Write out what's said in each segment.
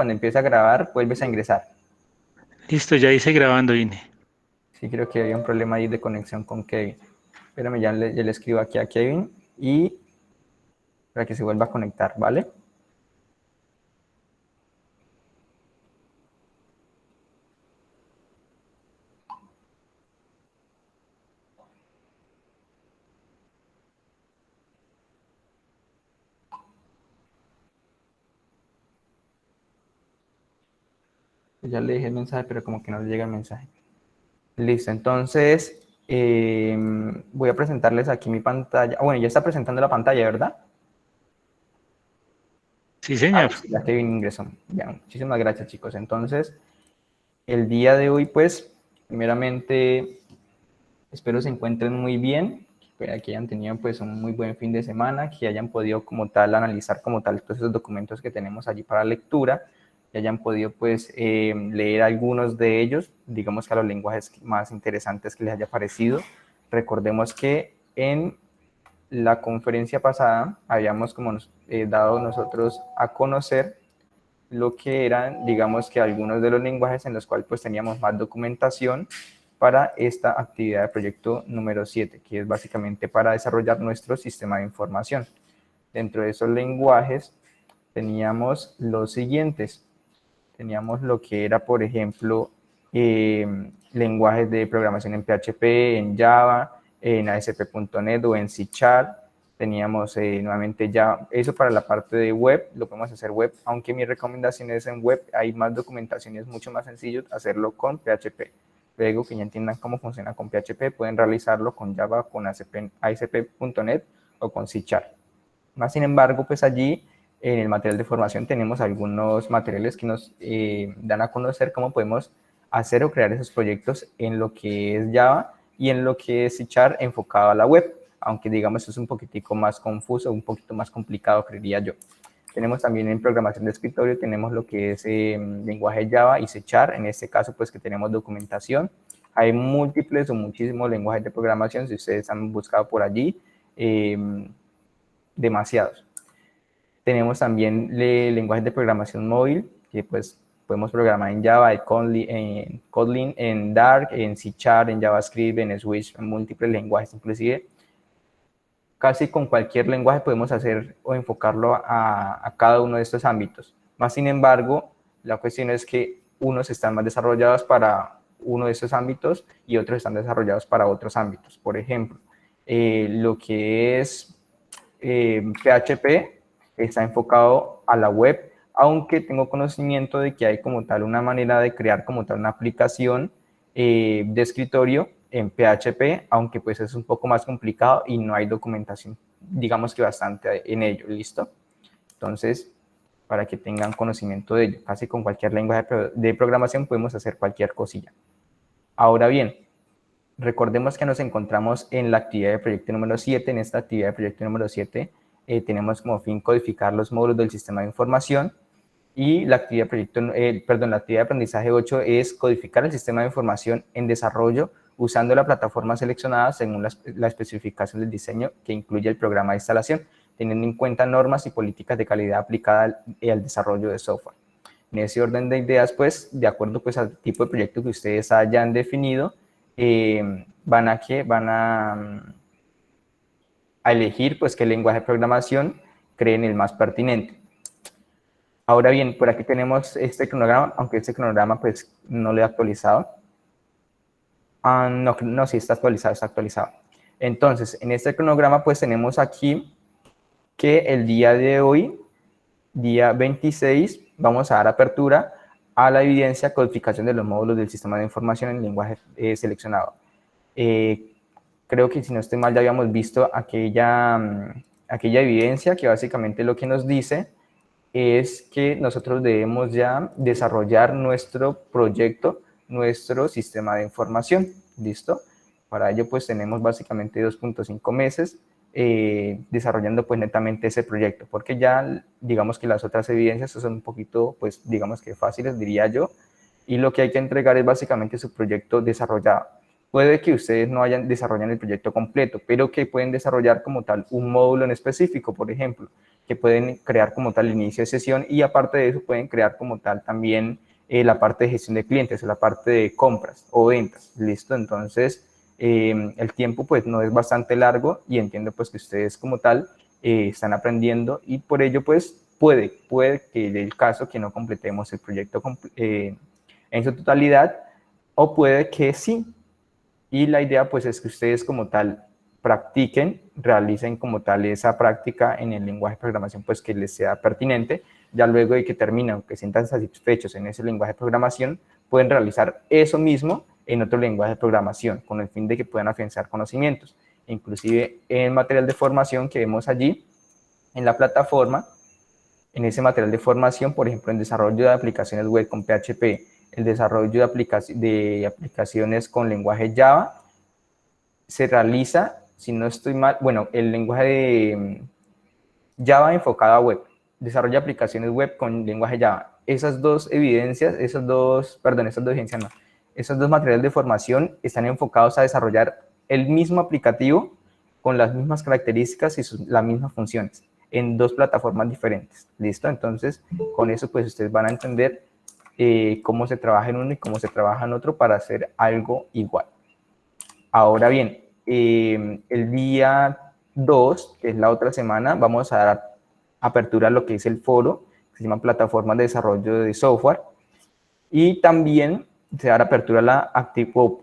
cuando empiece a grabar vuelves a ingresar. Listo, ya hice grabando, Ine. Sí, creo que había un problema ahí de conexión con Kevin. Espérame, ya le escribo aquí a Kevin y para que se vuelva a conectar, ¿vale? Ya le dije el mensaje, pero como que no le llega el mensaje. Listo, entonces voy a presentarles aquí mi pantalla. Bueno, ya está presentando la pantalla, ¿verdad? Sí, señor. Sí, ya Kevin ingresó. Ya, muchísimas gracias, chicos. Entonces, el día de hoy, pues, primeramente, espero se encuentren muy bien, que hayan tenido pues un muy buen fin de semana, que hayan podido como tal analizar como tal todos esos documentos que tenemos allí para lectura, que hayan podido pues leer algunos de ellos, digamos que a los lenguajes más interesantes que les haya parecido. Recordemos que en la conferencia pasada habíamos como dado nosotros a conocer lo que eran, digamos que algunos de los lenguajes en los cuales pues teníamos más documentación para esta actividad de proyecto número 7, que es básicamente para desarrollar nuestro sistema de información. Dentro de esos lenguajes teníamos los siguientes. Teníamos lo que era, por ejemplo, lenguajes de programación en PHP, en Java, en ASP.NET o en C#. Teníamos nuevamente ya eso para la parte de web, lo podemos hacer web, aunque mi recomendación es en web, hay más documentación y es mucho más sencillo hacerlo con PHP. Luego que ya entiendan cómo funciona con PHP, pueden realizarlo con Java, con ASP.NET o con C#. Más sin embargo, pues allí en el material de formación tenemos algunos materiales que nos dan a conocer cómo podemos hacer o crear esos proyectos en lo que es Java y en lo que es C# enfocado a la web, aunque digamos es un poquitico más confuso, un poquito más complicado, creería yo. Tenemos también en programación de escritorio, tenemos lo que es lenguaje Java y C#, en este caso pues que tenemos documentación. Hay múltiples o muchísimos lenguajes de programación, si ustedes han buscado por allí, demasiados. Tenemos también lenguajes de programación móvil, que pues podemos programar en Java, en Kotlin, en Dart, en C#, en JavaScript, en Swift, en múltiples lenguajes, inclusive casi con cualquier lenguaje podemos hacer o enfocarlo a cada uno de estos ámbitos. Más sin embargo, la cuestión es que unos están más desarrollados para uno de esos ámbitos y otros están desarrollados para otros ámbitos. Por ejemplo, lo que es PHP está enfocado a la web, aunque tengo conocimiento de que hay como tal una manera de crear como tal una aplicación de escritorio en PHP, aunque pues es un poco más complicado y no hay documentación, digamos que bastante en ello, ¿listo? Entonces, para que tengan conocimiento de ello, casi con cualquier lenguaje de programación podemos hacer cualquier cosilla. Ahora bien, recordemos que nos encontramos en la actividad de proyecto número 7. En esta actividad de proyecto número 7 tenemos como fin codificar los módulos del sistema de información y la actividad la actividad de aprendizaje 8 es codificar el sistema de información en desarrollo usando la plataforma seleccionada según la especificación del diseño que incluye el programa de instalación, teniendo en cuenta normas y políticas de calidad aplicadas al desarrollo de software. En ese orden de ideas, pues, de acuerdo pues, al tipo de proyecto que ustedes hayan definido, van a elegir pues, qué lenguaje de programación creen el más pertinente. Ahora bien, por aquí tenemos este cronograma, aunque este cronograma pues no lo he actualizado. No, sí, está actualizado, está actualizado. Entonces, en este cronograma pues tenemos aquí que el día de hoy, día 26, vamos a dar apertura a la evidencia codificación de los módulos del sistema de información en lenguaje seleccionado. Creo que si no estoy mal ya habíamos visto aquella evidencia que básicamente lo que nos dice es que nosotros debemos ya desarrollar nuestro proyecto, nuestro sistema de información, ¿listo? Para ello pues tenemos básicamente 2.5 meses desarrollando pues netamente ese proyecto, porque ya digamos que las otras evidencias son un poquito pues digamos que fáciles diría yo, y lo que hay que entregar es básicamente su proyecto desarrollado. puede que ustedes no hayan desarrollado el proyecto completo, pero que pueden desarrollar como tal un módulo en específico, por ejemplo, que pueden crear como tal el inicio de sesión y aparte de eso pueden crear como tal también la parte de gestión de clientes, la parte de compras o ventas, ¿listo? Entonces, el tiempo pues no es bastante largo y entiendo pues que ustedes como tal están aprendiendo y por ello pues puede que en el caso que no completemos el proyecto en su totalidad o puede que sí. Y la idea pues es que ustedes como tal practiquen, realicen como tal esa práctica en el lenguaje de programación pues que les sea pertinente. Ya luego de que terminan, que sientan satisfechos en ese lenguaje de programación, pueden realizar eso mismo en otro lenguaje de programación con el fin de que puedan afianzar conocimientos. Inclusive en el material de formación que vemos allí en la plataforma, en ese material de formación, por ejemplo, en desarrollo de aplicaciones web con PHP, el desarrollo de aplicaciones con lenguaje Java, se realiza, si no estoy mal, bueno, el lenguaje de Java enfocado a web, desarrollo de aplicaciones web con lenguaje Java. Esas dos evidencias, esas dos evidencias no, esos dos materiales de formación están enfocados a desarrollar el mismo aplicativo con las mismas características y las mismas funciones en dos plataformas diferentes. ¿Listo? Entonces, con eso pues ustedes van a entender cómo se trabaja en uno y cómo se trabaja en otro para hacer algo igual. Ahora bien, el día 2, que es la otra semana, vamos a dar apertura a lo que es el foro, que se llama Plataformas de Desarrollo de Software, y también se dará apertura a la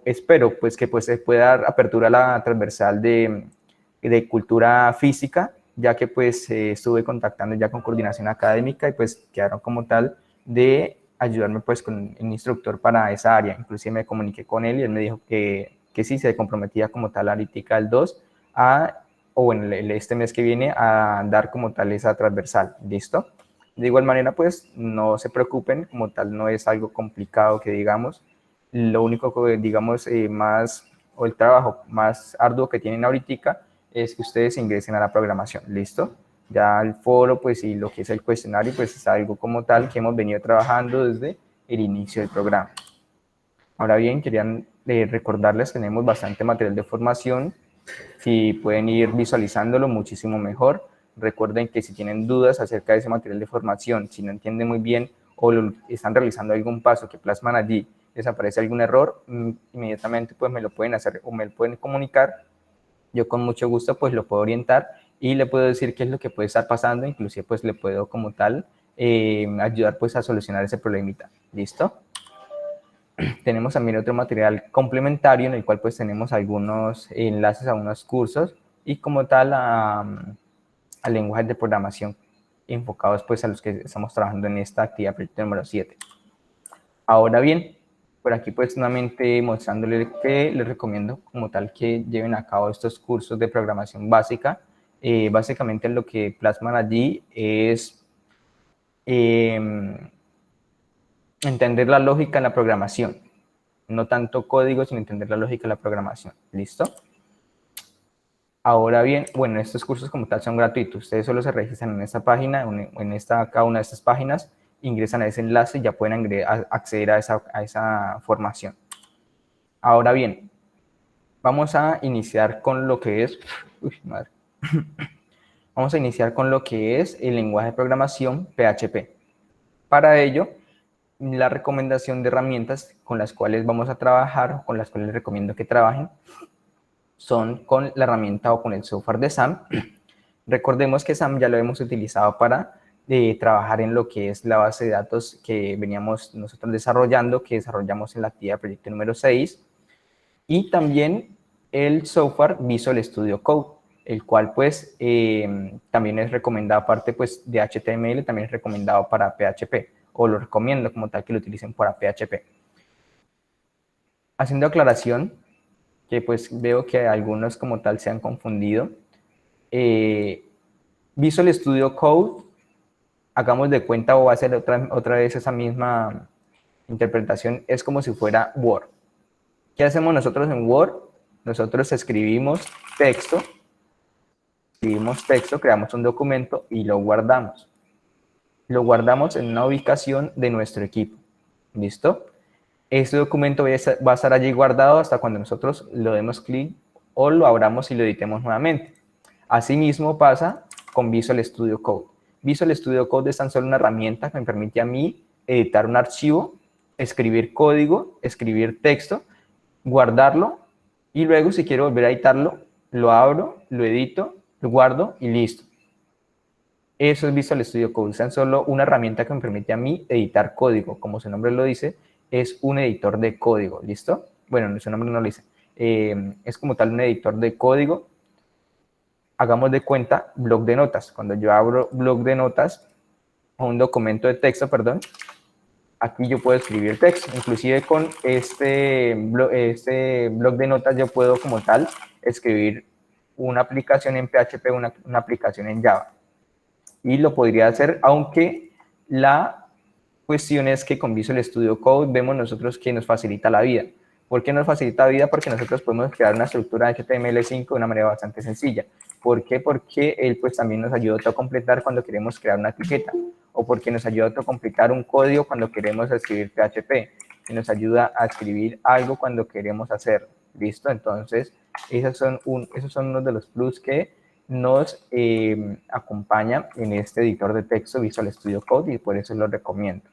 espero pues que pues se pueda dar apertura a la transversal de cultura física, ya que pues estuve contactando ya con coordinación académica y pues quedaron como tal de ayudarme pues con el instructor para esa área. Inclusive me comuniqué con él y él me dijo que sí se comprometía como tal ahorita el 2 o bueno, este mes que viene a dar como tal esa transversal. ¿Listo? De igual manera, pues no se preocupen, como tal no es algo complicado que digamos. Lo único que digamos más, o el trabajo más arduo que tienen ahorita es que ustedes ingresen a la programación, ¿listo? Ya el foro, pues y lo que es el cuestionario, pues es algo como tal que hemos venido trabajando desde el inicio del programa. Ahora bien, querían recordarles que tenemos bastante material de formación. Si pueden ir visualizándolo, muchísimo mejor. Recuerden que si tienen dudas acerca de ese material de formación, si no entienden muy bien o están realizando algún paso que plasman allí, les aparece algún error, inmediatamente pues me lo pueden hacer o me lo pueden comunicar. Yo con mucho gusto pues lo puedo orientar y le puedo decir qué es lo que puede estar pasando, inclusive pues le puedo como tal ayudar pues a solucionar ese problemita. ¿Listo? Tenemos también otro material complementario en el cual pues tenemos algunos enlaces a unos cursos y como tal a lenguajes de programación enfocados pues a los que estamos trabajando en esta actividad proyecto número 7. Ahora bien, por aquí pues nuevamente mostrándole que les recomiendo como tal que lleven a cabo estos cursos de programación básica. Básicamente lo que plasman allí es entender la lógica en la programación. No tanto código, sino entender la lógica de la programación. ¿Listo? Ahora bien, bueno, estos cursos como tal son gratuitos. Ustedes solo se registran en esta página, cada una de estas páginas, ingresan a ese enlace y ya pueden acceder a esa formación. Ahora bien, vamos a iniciar con lo que es... Uy, madre. Vamos a iniciar con lo que es el lenguaje de programación PHP. Para ello, la recomendación de herramientas con las cuales vamos a trabajar, con las cuales les recomiendo que trabajen, son con la herramienta o con el software de SAM. Recordemos que SAM ya lo hemos utilizado para trabajar en lo que es la base de datos que veníamos nosotros desarrollando, que desarrollamos en la actividad de proyecto número 6, y también el software Visual Studio Code, el cual pues también es recomendado, aparte pues de HTML, también es recomendado para PHP, o lo recomiendo como tal que lo utilicen para PHP. Haciendo aclaración, que pues veo que algunos como tal se han confundido. Visual Studio Code, hagamos de cuenta o va a ser otra vez esa misma interpretación, es como si fuera Word. ¿Qué hacemos nosotros en Word? Nosotros escribimos texto, creamos un documento y lo guardamos. Lo guardamos en una ubicación de nuestro equipo. ¿Listo? Este documento va a estar allí guardado hasta cuando nosotros lo demos clic o lo abramos y lo editemos nuevamente. Asimismo pasa con Visual Studio Code. Visual Studio Code es tan solo una herramienta que me permite a mí editar un archivo, escribir código, escribir texto, guardarlo y luego si quiero volver a editarlo, lo abro, lo edito, lo guardo y listo. Eso es Visual Studio Code, es tan solo una herramienta que me permite a mí editar código. Como su nombre lo dice, es un editor de código, ¿listo? Bueno, su nombre no lo dice. Es como tal un editor de código. Hagamos de cuenta bloc de notas. Cuando yo abro bloc de notas o un documento de texto, perdón, aquí yo puedo escribir texto. Inclusive con este bloc de notas yo puedo como tal escribir una aplicación en PHP, una aplicación en Java. Y lo podría hacer, aunque la cuestión es que con Visual Studio Code vemos nosotros que nos facilita la vida. ¿Por qué nos facilita la vida? Porque nosotros podemos crear una estructura de HTML5 de una manera bastante sencilla. ¿Por qué? Porque él pues también nos ayuda a autocompletar cuando queremos crear una etiqueta, o porque nos ayuda a autocompletar un código cuando queremos escribir PHP, y nos ayuda a escribir algo cuando queremos hacerlo. ¿Listo? Entonces, esos son uno de los plus que nos acompaña en este editor de texto Visual Studio Code y por eso lo recomiendo.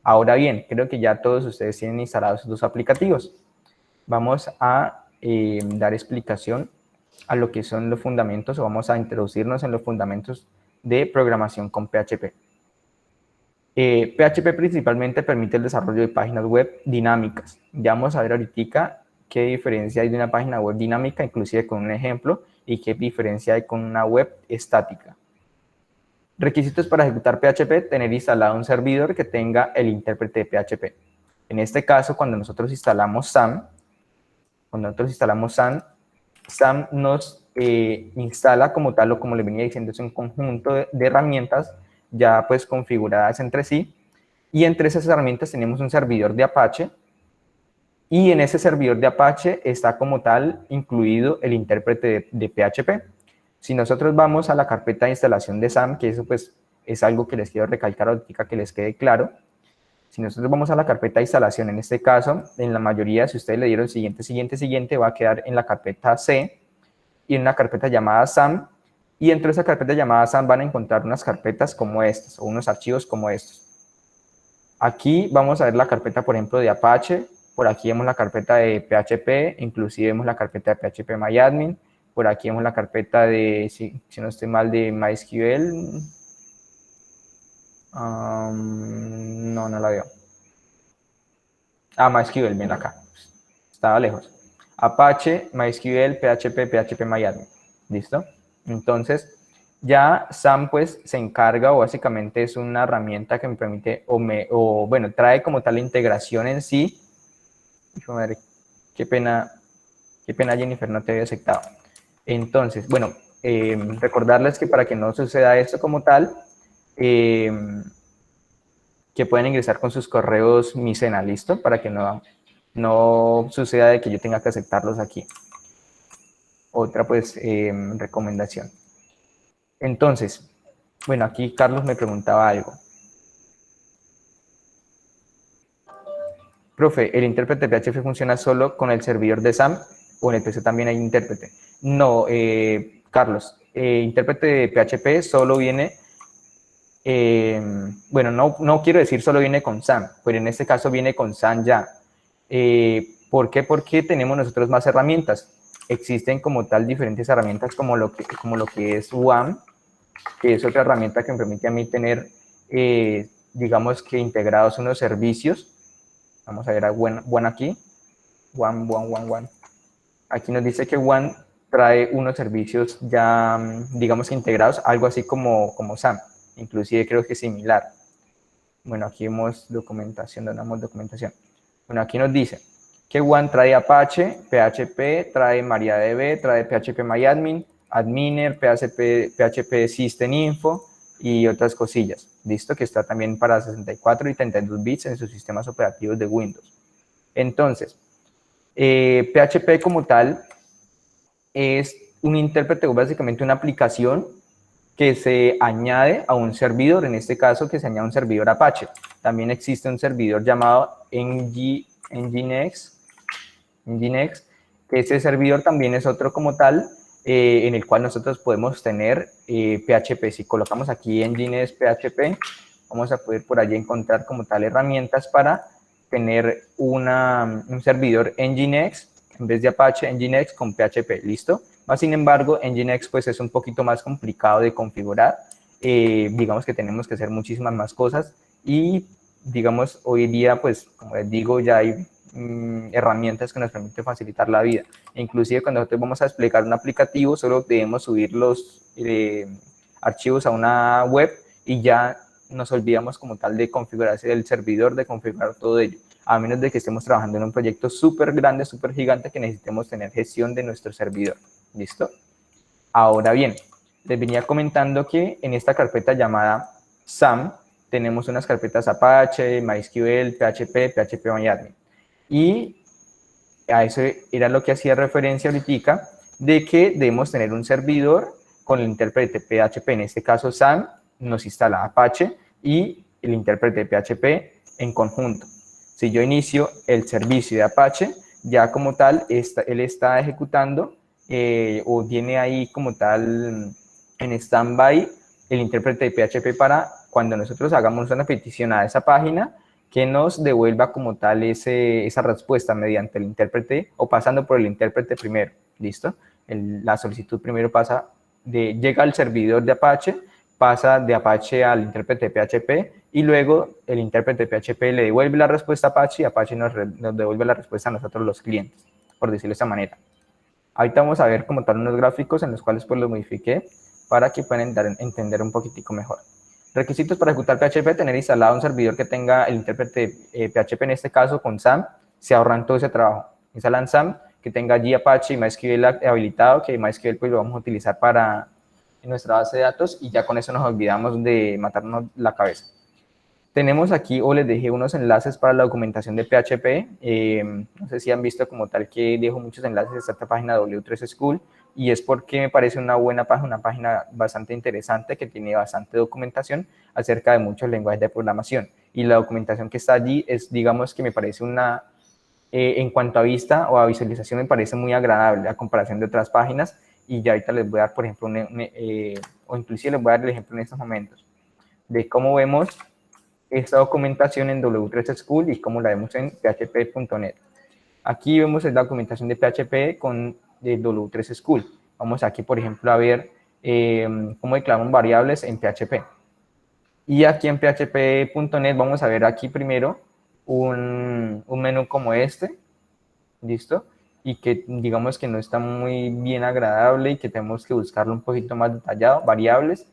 Ahora bien, creo que ya todos ustedes tienen instalados sus aplicativos. Vamos a dar explicación a lo que son los fundamentos, o vamos a introducirnos en los fundamentos de programación con PHP. PHP principalmente permite el desarrollo de páginas web dinámicas. Ya vamos a ver ahorita qué diferencia hay de una página web dinámica, inclusive con un ejemplo, y qué diferencia hay con una web estática. Requisitos para ejecutar PHP: tener instalado un servidor que tenga el intérprete de PHP. En este caso, cuando nosotros instalamos SAM, SAM nos instala como tal, o como le venía diciendo, es un conjunto de herramientas ya pues configuradas entre sí, y entre esas herramientas tenemos un servidor de Apache, y en ese servidor de Apache está como tal incluido el intérprete de PHP. Si nosotros vamos a la carpeta de instalación de SAM, que eso pues es algo que les quiero recalcar ahorita que les quede claro. Si nosotros vamos a la carpeta de instalación, en este caso, en la mayoría, si ustedes le dieron siguiente, va a quedar en la carpeta C y en una carpeta llamada SAM, y dentro de esa carpeta llamada SAM van a encontrar unas carpetas como estas, o unos archivos como estos. Aquí vamos a ver la carpeta, por ejemplo, de Apache, por aquí vemos la carpeta de PHP, inclusive vemos la carpeta de PHP-MyAdmin, por aquí vemos la carpeta de, si no estoy mal, de MySQL. No la veo. MySQL, ven acá. Estaba lejos. Apache, MySQL, PHP, PHP-MyAdmin. ¿Listo? Entonces, ya SAM pues se encarga, o básicamente es una herramienta que me permite, bueno, trae como tal la integración en sí. Madre, qué pena Jennifer, no te había aceptado. Entonces, bueno, recordarles que para que no suceda esto como tal, que pueden ingresar con sus correos Micena, ¿listo? Para que no suceda de que yo tenga que aceptarlos aquí. Otra pues recomendación. Entonces, bueno, aquí Carlos me preguntaba algo. Profe, ¿el intérprete PHP funciona solo con el servidor de SAM o en el PC también hay intérprete? No, Carlos, intérprete de PHP solo viene, bueno, no quiero decir solo viene con SAM, pero en este caso viene con SAM ya. ¿Por qué? Porque tenemos nosotros más herramientas. Existen como tal diferentes herramientas como lo que es WAM, que es otra herramienta que me permite a mí tener, digamos que integrados unos servicios. Vamos a ver a WAM aquí. WAM. Aquí nos dice que WAM trae unos servicios ya, digamos, integrados, algo así como SAM. Inclusive creo que es similar. Bueno, aquí vemos documentación, damos documentación. Bueno, aquí nos dice que WAM trae Apache, PHP, trae MariaDB, trae PHP-MyAdmin, Adminer, PHP System Info y otras cosillas. Listo, que está también para 64 y 32 bits en sus sistemas operativos de Windows. Entonces, PHP como tal es un intérprete, o básicamente una aplicación que se añade a un servidor, en este caso que se añade a un servidor Apache. También existe un servidor llamado Nginx, que ese servidor también es otro como tal, en el cual nosotros podemos tener PHP. Si colocamos aquí Nginx PHP, vamos a poder por allí encontrar como tal herramientas para tener un servidor Nginx, en vez de Apache, Nginx con PHP, ¿listo? Más sin embargo, Nginx pues es un poquito más complicado de configurar, digamos que tenemos que hacer muchísimas más cosas y digamos hoy día pues como les digo ya hay herramientas que nos permiten facilitar la vida. Inclusive cuando nosotros vamos a explicar un aplicativo solo debemos subir los archivos a una web y ya nos olvidamos como tal de configurarse el servidor, de configurar todo ello, a menos de que estemos trabajando en un proyecto súper grande, súper gigante que necesitemos tener gestión de nuestro servidor. ¿Listo? Ahora bien, les venía comentando que en esta carpeta llamada SAM tenemos unas carpetas Apache, MySQL, PHP, PHP-MyAdmin. Y a eso era lo que hacía referencia ahorita, de que debemos tener un servidor con el intérprete PHP, en este caso SAM nos instala Apache y el intérprete PHP en conjunto. Si yo inicio el servicio de Apache, ya como tal, él está ejecutando o tiene ahí como tal en stand-by el intérprete de PHP para cuando nosotros hagamos una petición a esa página, que nos devuelva como tal esa respuesta mediante el intérprete o pasando por el intérprete primero, ¿listo? La solicitud primero llega al servidor de Apache, pasa de Apache al intérprete de PHP y luego el intérprete de PHP le devuelve la respuesta a Apache y Apache nos devuelve la respuesta a nosotros los clientes, por decirlo de esa manera. Ahorita vamos a ver como tal unos gráficos en los cuales pues los modifiqué para que puedan entender un poquitico mejor. Requisitos para ejecutar PHP: tener instalado un servidor que tenga el intérprete PHP, en este caso con SAM, se ahorran todo ese trabajo. Instalan SAM, que tenga allí Apache y MySQL habilitado, que MySQL pues lo vamos a utilizar para nuestra base de datos y ya con eso nos olvidamos de matarnos la cabeza. Tenemos aquí, o les dejé unos enlaces para la documentación de PHP. No sé si han visto como tal que dejo muchos enlaces a esta página W3 School y es porque me parece una buena página, una página bastante interesante que tiene bastante documentación acerca de muchos lenguajes de programación. Y la documentación que está allí es, digamos que me parece en cuanto a vista o a visualización, me parece muy agradable a comparación de otras páginas. Y ya ahorita les voy a dar, por ejemplo, o inclusive les voy a dar el ejemplo en estos momentos de cómo vemos esta documentación en W3 School y cómo la vemos en php.net. Aquí vemos la documentación de PHP de W3 School. Vamos aquí, por ejemplo, a ver cómo declaran variables en PHP. Y aquí en php.net vamos a ver aquí primero un menú como este, ¿listo? Y que digamos que no está muy bien agradable y que tenemos que buscarlo un poquito más detallado, variables.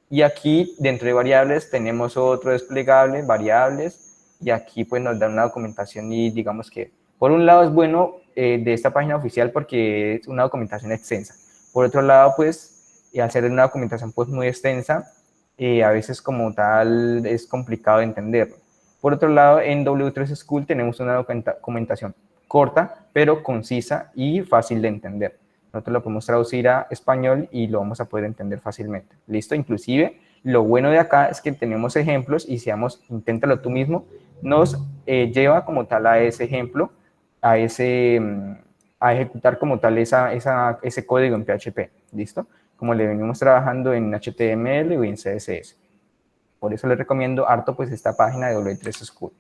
Y aquí dentro de variables tenemos otro desplegable, variables, y aquí pues nos dan una documentación y digamos que por un lado es bueno de esta página oficial porque es una documentación extensa. Por otro lado pues hacer una documentación pues muy extensa, a veces como tal es complicado de entenderlo. Por otro lado en W3 School tenemos una documentación corta pero concisa y fácil de entender. Nosotros lo podemos traducir a español y lo vamos a poder entender fácilmente. ¿Listo? Inclusive, lo bueno de acá es que tenemos ejemplos y si inténtalo tú mismo, nos lleva como tal a ese ejemplo, a ejecutar como tal ese código en PHP. ¿Listo? Como le venimos trabajando en HTML o en CSS. Por eso les recomiendo harto pues esta página de W3 School.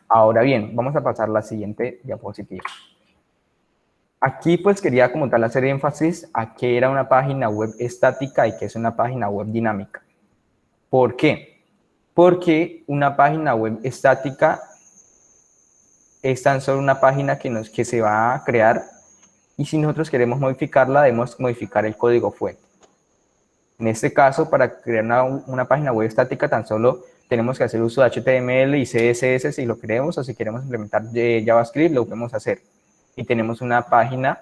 Ahora bien, vamos a pasar a la siguiente diapositiva. Aquí pues quería como tal hacer énfasis a que era una página web estática y que es una página web dinámica. ¿Por qué? Porque una página web estática es tan solo una página que se va a crear y si nosotros queremos modificarla debemos modificar el código fuente. En este caso, para crear una página web estática tan solo tenemos que hacer uso de HTML y CSS si lo queremos o si queremos implementar JavaScript lo podemos hacer. Y tenemos una página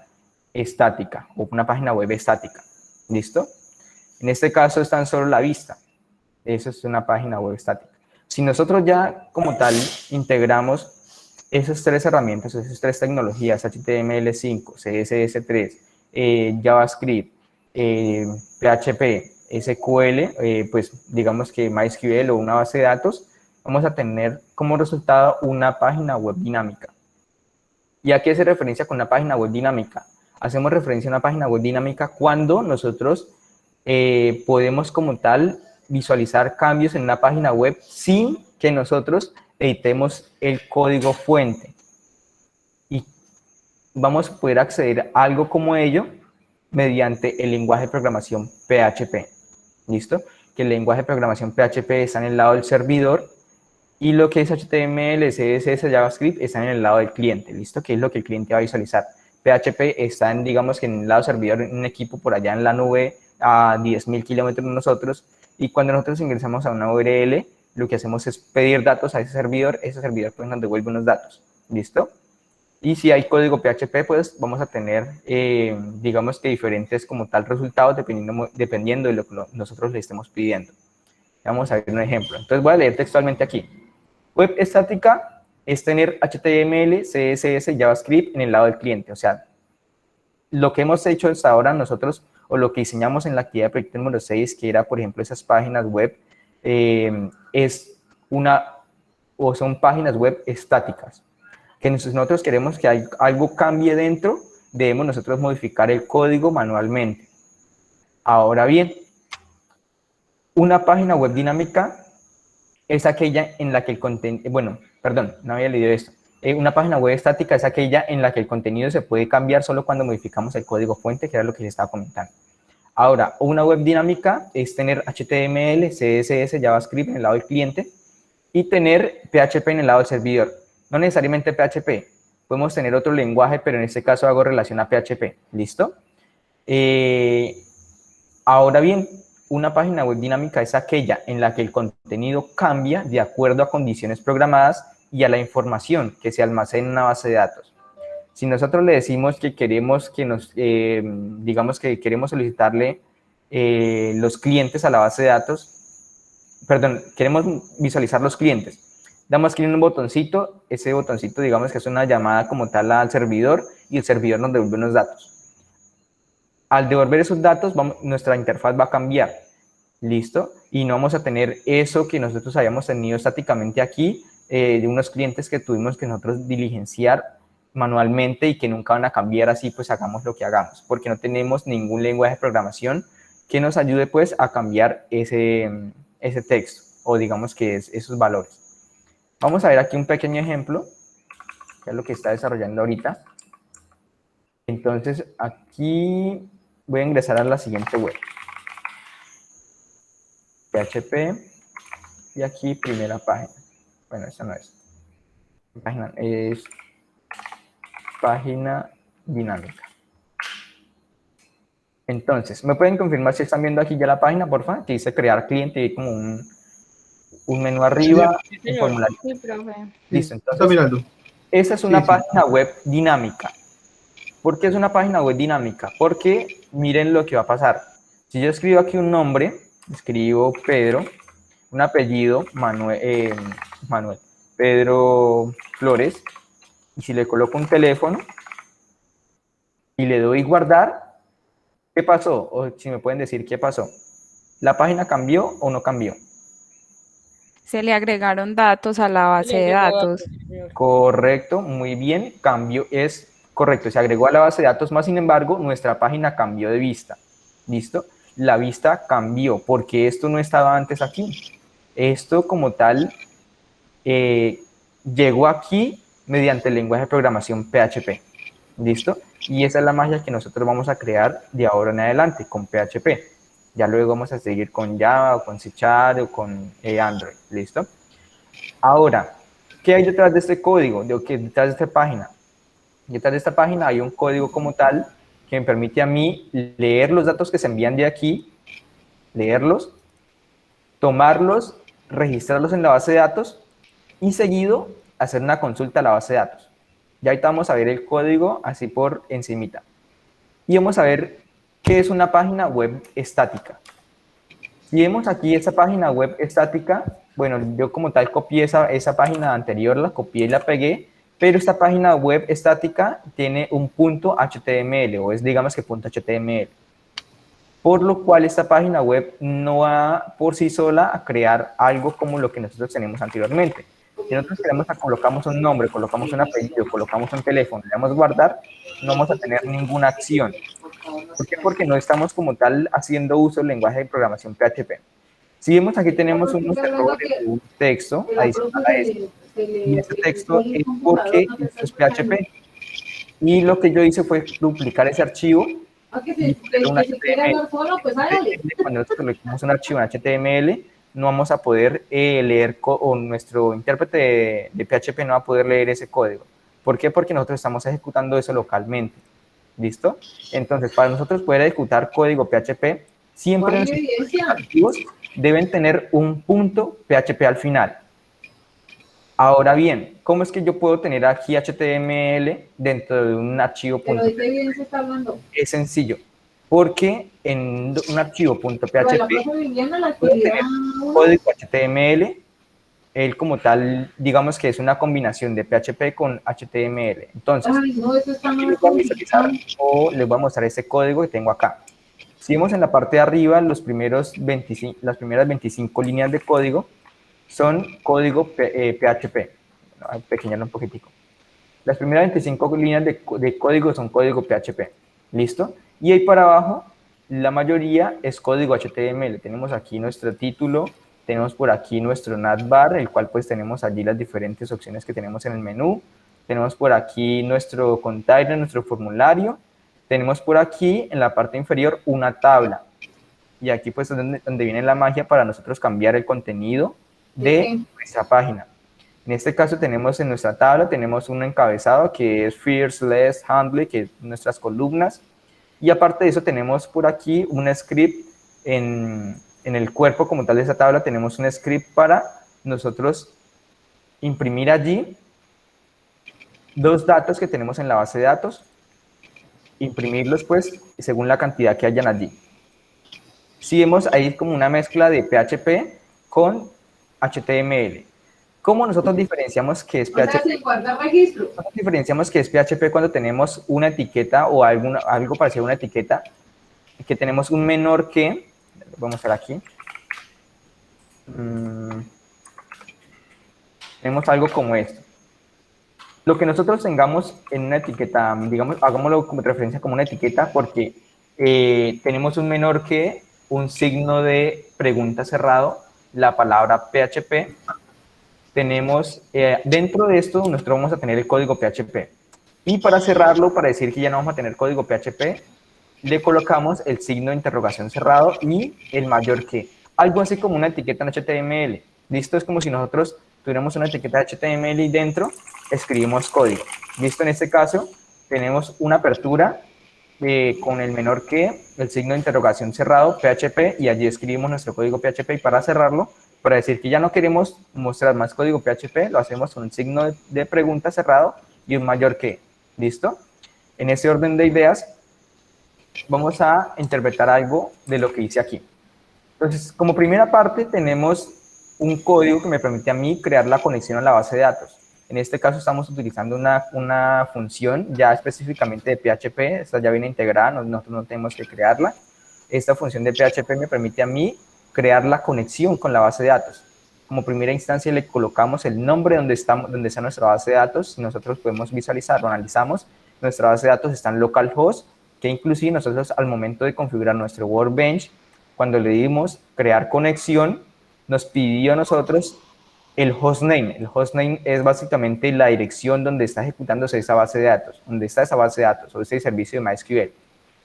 estática o una página web estática. ¿Listo? En este caso es tan solo la vista. Eso es una página web estática. Si nosotros ya como tal integramos esas tres herramientas, esas tres tecnologías, HTML5, CSS3, JavaScript, PHP, SQL, pues digamos que MySQL o una base de datos, vamos a tener como resultado una página web dinámica. ¿Y a qué se referencia con una página web dinámica? Hacemos referencia a una página web dinámica cuando nosotros podemos como tal visualizar cambios en una página web sin que nosotros editemos el código fuente. Y vamos a poder acceder a algo como ello mediante el lenguaje de programación PHP. ¿Listo? Que el lenguaje de programación PHP está en el lado del servidor y lo que es HTML, CSS, JavaScript está en el lado del cliente. ¿Listo? Que es lo que el cliente va a visualizar. PHP está en, digamos que en el lado servidor, en un equipo por allá en la nube a 10.000 kilómetros de nosotros, y cuando nosotros ingresamos a una URL, lo que hacemos es pedir datos a ese servidor pues nos devuelve unos datos. ¿Listo? Y si hay código PHP, pues vamos a tener, digamos que diferentes como tal resultados dependiendo de lo que nosotros le estemos pidiendo. Vamos a ver un ejemplo. Entonces voy a leer textualmente aquí. Web estática es tener HTML, CSS, JavaScript en el lado del cliente. O sea, lo que hemos hecho hasta ahora nosotros, o lo que diseñamos en la actividad de proyecto número 6, que era, por ejemplo, esas páginas web, son páginas web estáticas. Que nosotros queremos que algo cambie dentro, debemos nosotros modificar el código manualmente. Ahora bien, una página web dinámica es aquella en la que el contenido, no había leído esto. Una página web estática es aquella en la que el contenido se puede cambiar solo cuando modificamos el código fuente, que era lo que les estaba comentando. Ahora, una web dinámica es tener HTML, CSS, JavaScript en el lado del cliente y tener PHP en el lado del servidor. No necesariamente PHP, podemos tener otro lenguaje, pero en este caso hago relación a PHP. ¿Listo? Ahora bien, una página web dinámica es aquella en la que el contenido cambia de acuerdo a condiciones programadas y a la información que se almacena en una base de datos. Si nosotros le decimos que queremos digamos que queremos solicitarle los clientes a la base de datos, queremos visualizar los clientes, damos clic en un botoncito, ese botoncito digamos que es una llamada como tal al servidor y el servidor nos devuelve unos datos. Al devolver esos datos, nuestra interfaz va a cambiar, ¿listo? Y no vamos a tener eso que nosotros habíamos tenido estáticamente aquí, de unos clientes que tuvimos que nosotros diligenciar manualmente y que nunca van a cambiar así, pues hagamos lo que hagamos, porque no tenemos ningún lenguaje de programación que nos ayude pues a cambiar ese texto, o digamos que esos valores. Vamos a ver aquí un pequeño ejemplo, que es lo que está desarrollando ahorita. Entonces, aquí voy a ingresar a la siguiente web. PHP, y aquí primera página. Bueno, esta no es. Página, es página dinámica. Entonces, ¿me pueden confirmar si están viendo aquí ya la página, por favor? Que dice crear cliente y como un menú arriba, un formulario. Sí, profe. Listo, entonces, está mirando. esa es una página web dinámica. ¿Por qué es una página web dinámica? Porque miren lo que va a pasar. Si yo escribo aquí un nombre, escribo Pedro, un apellido, Manuel, Pedro Flores, y si le coloco un teléfono y le doy guardar, ¿qué pasó? O si me pueden decir qué pasó. ¿La página cambió o no cambió? Se le agregaron datos a la base de datos. Correcto, muy bien, cambio es correcto, se agregó a la base de datos, más sin embargo, nuestra página cambió de vista. ¿Listo? La vista cambió, porque esto no estaba antes aquí. Esto como tal llegó aquí mediante el lenguaje de programación PHP. ¿Listo? Y esa es la magia que nosotros vamos a crear de ahora en adelante con PHP. Ya luego vamos a seguir con Java o con C# o con Android. ¿Listo? Ahora, ¿qué hay detrás de este código? Detrás de esta página. Detrás de esta página hay un código como tal que me permite a mí leer los datos que se envían de aquí, leerlos, tomarlos, registrarlos en la base de datos y seguido hacer una consulta a la base de datos. Ya ahorita vamos a ver el código así por encimita. Y vamos a ver qué es una página web estática. Si vemos aquí esa página web estática, bueno, yo como tal copié esa página anterior, la copié y la pegué, pero esta página web estática tiene un punto HTML, o es digamos que punto HTML. por lo cual esta página web no va por sí sola a crear algo como lo que nosotros tenemos anteriormente. Si nosotros colocamos un nombre, colocamos un apellido, colocamos un teléfono, le damos guardar, no vamos a tener ninguna acción. ¿Por qué? Porque no estamos como tal haciendo uso del lenguaje de programación PHP. Si vemos aquí tenemos unos errores de un texto adicional a este, y este texto es porque esto es PHP. Y lo que yo hice fue duplicar ese archivo y ponerle un HTML. Cuando nosotros coloquemos un archivo en HTML, no vamos a poder leer, o nuestro intérprete de PHP no va a poder leer ese código. ¿Por qué? Porque nosotros estamos ejecutando eso localmente. ¿Listo? Entonces, para nosotros poder ejecutar código PHP, siempre los archivos deben tener un punto PHP al final. Ahora bien, ¿cómo es que yo puedo tener aquí HTML dentro de un archivo .php? Es sencillo, porque en un archivo .php puede tener código HTML, él como tal, digamos que es una combinación de PHP con HTML. Entonces, aquí les voy a visualizar o les voy a mostrar ese código que tengo acá. Si vemos en la parte de arriba, las primeras 25 líneas de código son código PHP. Voy a pequeñarlo un poquitico. Las primeras 25 líneas de código son código PHP. ¿Listo? Y ahí para abajo, la mayoría es código HTML. Tenemos aquí nuestro título, tenemos por aquí nuestro navbar, el cual pues tenemos allí las diferentes opciones que tenemos en el menú. Tenemos por aquí nuestro container, nuestro formulario. Tenemos por aquí, en la parte inferior, una tabla. Y aquí pues es donde viene la magia para nosotros cambiar el contenido de nuestra página. En este caso tenemos en nuestra tabla, tenemos un encabezado que es First, Last, Handle, que es nuestras columnas. Y aparte de eso tenemos por aquí un script en el cuerpo como tal de esa tabla, tenemos un script para nosotros imprimir allí dos datos que tenemos en la base de datos, imprimirlos pues según la cantidad que hayan allí. Si vemos ahí como una mezcla de PHP con HTML. ¿Cómo nosotros diferenciamos que es PHP? Nosotros diferenciamos que es PHP cuando tenemos una etiqueta o algo parecido a una etiqueta, que tenemos un menor que, vamos a mostrar aquí, tenemos algo como esto. Lo que nosotros tengamos en una etiqueta, digamos, hagámoslo como referencia como una etiqueta porque tenemos un menor que un signo de pregunta cerrado, la palabra PHP. Tenemos, dentro de esto, nosotros vamos a tener el código PHP. Y para cerrarlo, para decir que ya no vamos a tener código PHP, le colocamos el signo de interrogación cerrado y el mayor que. Algo así como una etiqueta en HTML. ¿Listo? Es como si nosotros tuviéramos una etiqueta de HTML y dentro escribimos código. ¿Listo? En este caso, tenemos una apertura con el menor que, el signo de interrogación cerrado, PHP, y allí escribimos nuestro código PHP. Y para cerrarlo, para decir que ya no queremos mostrar más código PHP, lo hacemos con un signo de pregunta cerrado y un mayor que. ¿Listo? En ese orden de ideas, vamos a interpretar algo de lo que hice aquí. Entonces, como primera parte, tenemos un código que me permite a mí crear la conexión a la base de datos. En este caso, estamos utilizando una función ya específicamente de PHP. Esta ya viene integrada, nosotros no tenemos que crearla. Esta función de PHP me permite a mí crear la conexión con la base de datos. Como primera instancia le colocamos el nombre donde está nuestra base de datos. Nosotros podemos visualizar o analizamos. Nuestra base de datos está en localhost, que inclusive nosotros al momento de configurar nuestro Workbench, cuando le dimos crear conexión, nos pidió a nosotros el hostname. El hostname es básicamente la dirección donde está ejecutándose esa base de datos, donde está esa base de datos o ese servicio de MySQL.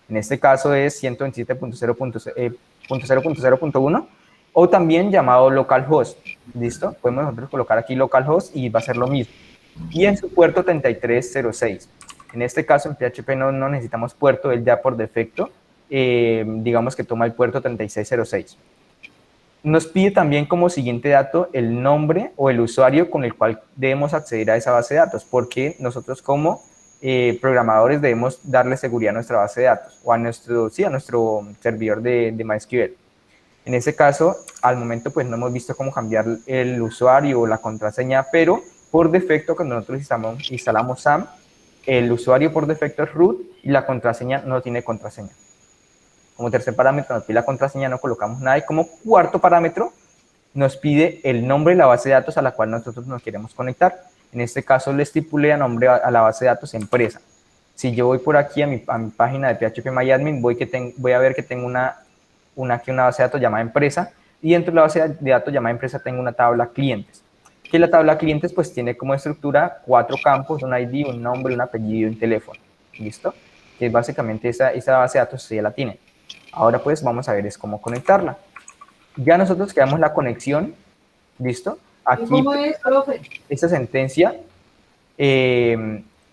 En este caso es 127.0.0.1 o también llamado localhost. ¿Listo? Podemos nosotros colocar aquí localhost y va a ser lo mismo. Y en su puerto 3306. En este caso en PHP no necesitamos puerto, él ya por defecto, digamos que toma el puerto 3606. Nos pide también como siguiente dato el nombre o el usuario con el cual debemos acceder a esa base de datos, porque nosotros como programadores debemos darle seguridad a nuestra base de datos o a nuestro servidor de MySQL. En ese caso, al momento pues no hemos visto cómo cambiar el usuario o la contraseña, pero por defecto cuando nosotros instalamos SAM, el usuario por defecto es root y la contraseña no tiene contraseña. Como tercer parámetro nos pide la contraseña, no colocamos nada. Y como cuarto parámetro nos pide el nombre de la base de datos a la cual nosotros nos queremos conectar. En este caso le estipulé a nombre a la base de datos empresa. Si yo voy por aquí a mi página de PHPMyAdmin, voy a ver que tengo una base de datos llamada empresa, y dentro de la base de datos llamada empresa tengo una tabla clientes. Que la tabla clientes pues tiene como estructura 4 campos, un ID, un nombre, un apellido y un teléfono. ¿Listo? Que básicamente esa base de datos ya la tiene. Ahora pues vamos a ver es cómo conectarla. Ya nosotros creamos la conexión, ¿listo? Aquí, ¿Cómo es, profe? esta sentencia,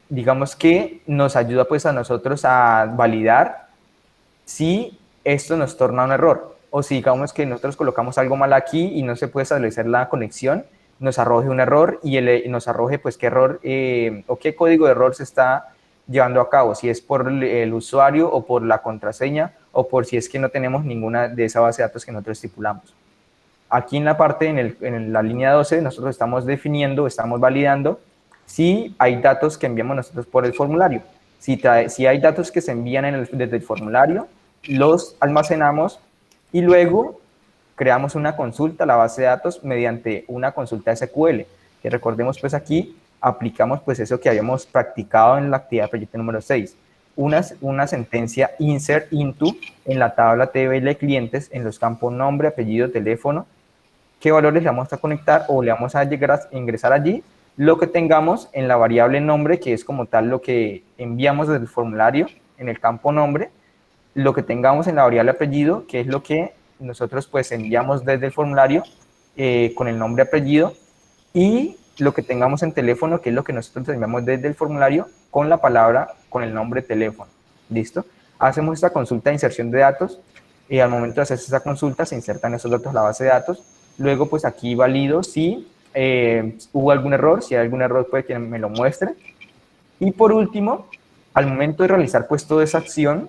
digamos que nos ayuda pues a nosotros a validar si esto nos torna un error, o si digamos que nosotros colocamos algo mal aquí y no se puede establecer la conexión, nos arroje un error y nos arroje pues qué error o qué código de error se está llevando a cabo, si es por el usuario o por la contraseña o por si es que no tenemos ninguna de esa base de datos que nosotros estipulamos. Aquí en la parte, en la línea 12, nosotros estamos definiendo, estamos validando si hay datos que enviamos nosotros por el formulario. Si hay datos que se envían desde el formulario, los almacenamos y luego creamos una consulta a la base de datos mediante una consulta SQL, que recordemos pues aquí aplicamos pues eso que habíamos practicado en la actividad de proyecto número 6, una sentencia insert into en la tabla TBL clientes en los campos nombre, apellido, teléfono, qué valores le vamos a conectar o le vamos a ingresar allí, lo que tengamos en la variable nombre, que es como tal lo que enviamos desde el formulario en el campo nombre, lo que tengamos en la variable apellido, que es lo que nosotros pues enviamos desde el formulario con el nombre apellido, y lo que tengamos en teléfono, que es lo que nosotros enviamos desde el formulario con la palabra, con el nombre teléfono. ¿Listo? Hacemos esta consulta de inserción de datos y al momento de hacer esa consulta se insertan esos datos a la base de datos. Luego pues aquí valido si hubo algún error, si hay algún error puede que me lo muestre. Y por último, al momento de realizar pues toda esa acción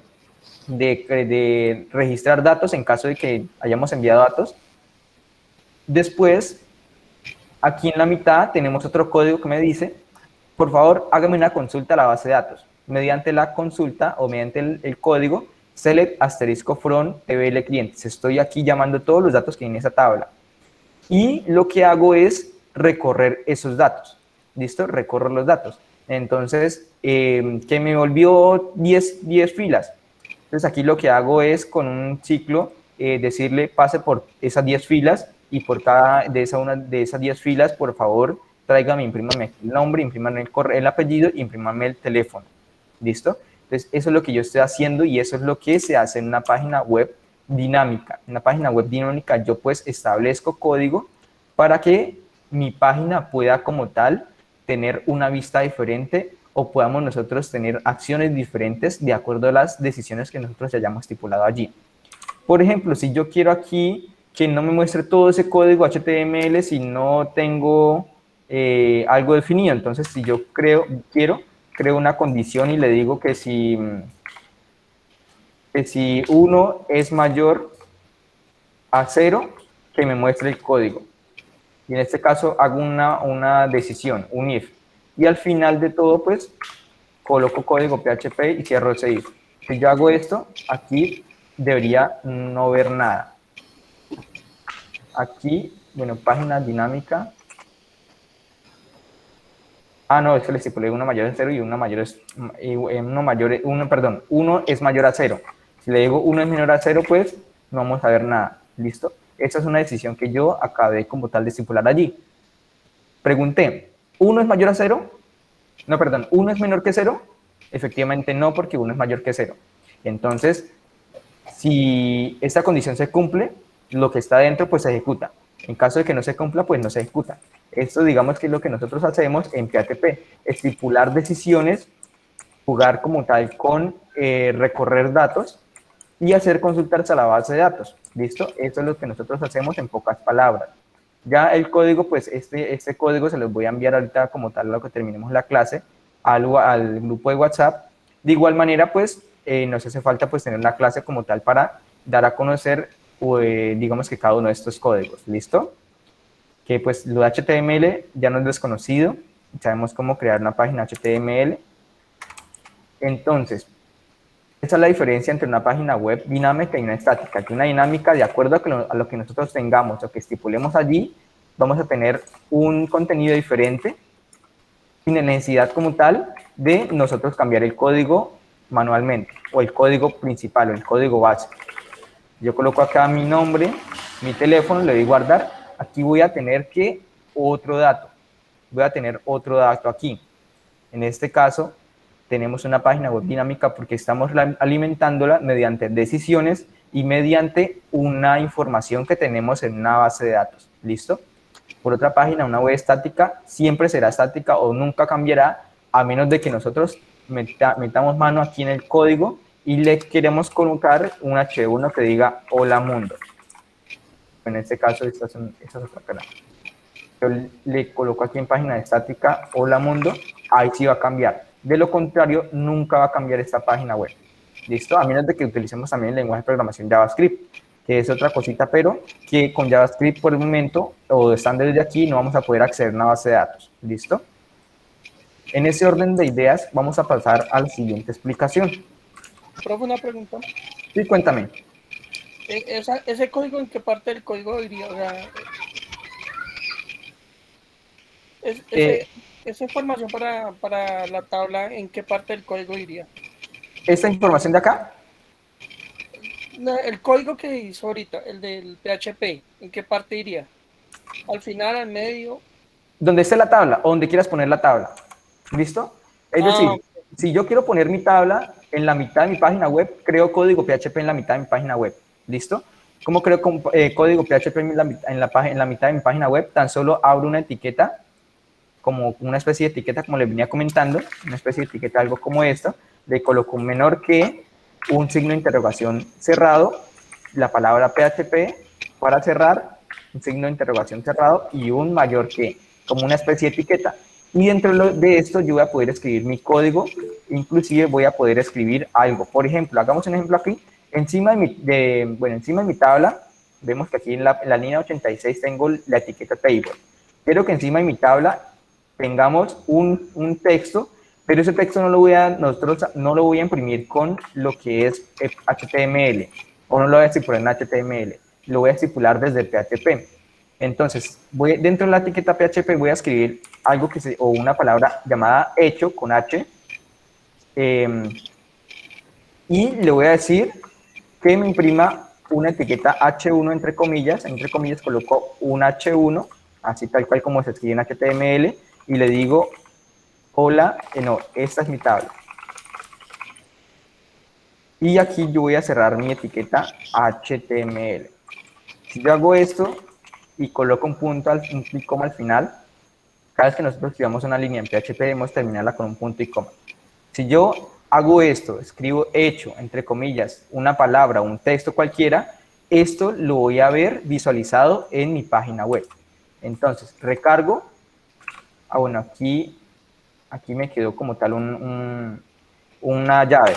de registrar datos en caso de que hayamos enviado datos, después aquí en la mitad tenemos otro código que me dice, por favor, hágame una consulta a la base de datos. Mediante la consulta o mediante el código select asterisco from tbl clientes. Estoy aquí llamando todos los datos que hay en esa tabla. Y lo que hago es recorrer esos datos. ¿Listo? Recorro los datos. Entonces, que me volvió 10 filas. Entonces, aquí lo que hago es con un ciclo decirle pase por esas 10 filas y por cada de esas 10 filas, por favor, tráigame, imprímame el nombre, imprímame el apellido, imprímame el teléfono. ¿Listo? Entonces, eso es lo que yo estoy haciendo y eso es lo que se hace en una página web dinámica. En una página web dinámica yo pues establezco código para que mi página pueda como tal tener una vista diferente o podamos nosotros tener acciones diferentes de acuerdo a las decisiones que nosotros hayamos estipulado allí. Por ejemplo, si yo quiero aquí que no me muestre todo ese código HTML si no tengo algo definido, entonces si yo creo una condición y le digo que si 1 es mayor a 0, que me muestre el código. Y en este caso hago una decisión, un if. Y al final de todo, pues, coloco código PHP y cierro ese if. Si yo hago esto, aquí debería no ver nada. Aquí, bueno, página dinámica. Ah, no, es que le estipulé una mayor a 0 y una mayor es, uno es mayor a 0. Si le digo 1 es menor a 0, pues no vamos a ver nada. ¿Listo? Esta es una decisión que yo acabé como tal de estipular allí. Pregunté, ¿1 es mayor a 0? No, perdón, ¿1 es menor que 0? Efectivamente no, porque 1 es mayor que 0. Entonces, si esta condición se cumple, lo que está dentro pues se ejecuta. En caso de que no se cumpla, pues no se ejecuta. Esto digamos que es lo que nosotros hacemos en PHP, estipular decisiones, jugar como tal con recorrer datos y hacer consultas a la base de datos. ¿Listo? Eso es lo que nosotros hacemos en pocas palabras. Ya el código, pues este código se los voy a enviar ahorita como tal a lo que terminemos la clase al grupo de WhatsApp. De igual manera, pues nos hace falta pues tener una clase como tal para dar a conocer, digamos que cada uno de estos códigos. ¿Listo? Que pues lo de HTML ya no es desconocido, sabemos cómo crear una página HTML. Entonces, Esa es la diferencia entre una página web dinámica y una estática. Que una dinámica, de acuerdo a lo que nosotros tengamos o que estipulemos allí, vamos a tener un contenido diferente sin necesidad como tal de nosotros cambiar el código manualmente, o el código principal, o el código base. Yo coloco acá mi nombre, mi teléfono, le doy guardar. Aquí voy a tener que otro dato. Voy a tener otro dato aquí. En este caso, tenemos una página web dinámica porque estamos alimentándola mediante decisiones y mediante una información que tenemos en una base de datos. ¿Listo? Por otra página, una web estática siempre será estática o nunca cambiará, a menos de que nosotros metamos mano aquí en el código y le queremos colocar un H1 que diga hola mundo. En este caso, esta es otra cara. Yo le coloco aquí en página estática hola mundo, ahí sí va a cambiar. De lo contrario, nunca va a cambiar esta página web. ¿Listo? A menos de que utilicemos también el lenguaje de programación JavaScript, que es otra cosita, pero que con JavaScript por el momento, o estando desde aquí, no vamos a poder acceder a una base de datos. ¿Listo? En ese orden de ideas, vamos a pasar a la siguiente explicación. Profe, una pregunta. Sí, cuéntame. ¿Ese código en qué parte del código iría? O sea, esa información para la tabla, ¿en qué parte del código iría? ¿Esta información de acá? No, el código que hizo ahorita, el del PHP, ¿en qué parte iría? ¿Al final, al medio? Donde esté la tabla, o donde quieras poner la tabla. ¿Listo? Es decir, si yo quiero poner mi tabla en la mitad de mi página web, creo código PHP en la mitad de mi página web. ¿Listo? ¿Cómo creo código PHP en la mitad de mi página web? Tan solo abro una etiqueta, como una especie de etiqueta, como les venía comentando, una especie de etiqueta, algo como esta, le coloco un menor que, un signo de interrogación cerrado, la palabra PHP para cerrar, un signo de interrogación cerrado y un mayor que, como una especie de etiqueta. Y dentro de esto yo voy a poder escribir mi código, inclusive voy a poder escribir algo. Por ejemplo, hagamos un ejemplo aquí. Encima de mi tabla, vemos que aquí en la línea 86 tengo la etiqueta table. Quiero que encima de mi tabla tengamos un texto, pero ese texto nosotros no lo voy a imprimir con lo que es HTML, o no lo voy a estipular en HTML, lo voy a estipular desde PHP. Entonces, dentro de la etiqueta PHP voy a escribir algo o una palabra llamada hecho con H, y le voy a decir que me imprima una etiqueta H1 entre comillas coloco un H1, así tal cual como se escribe en HTML, y le digo, hola, no, esta es mi tabla. Y aquí yo voy a cerrar mi etiqueta HTML. Si yo hago esto y coloco un punto, un coma al final, cada vez que nosotros escribamos una línea en PHP debemos terminarla con un punto y coma. Si yo hago esto, escribo hecho, entre comillas, una palabra, un texto cualquiera, esto lo voy a ver visualizado en mi página web. Entonces, recargo. Bueno, aquí me quedó como tal una llave.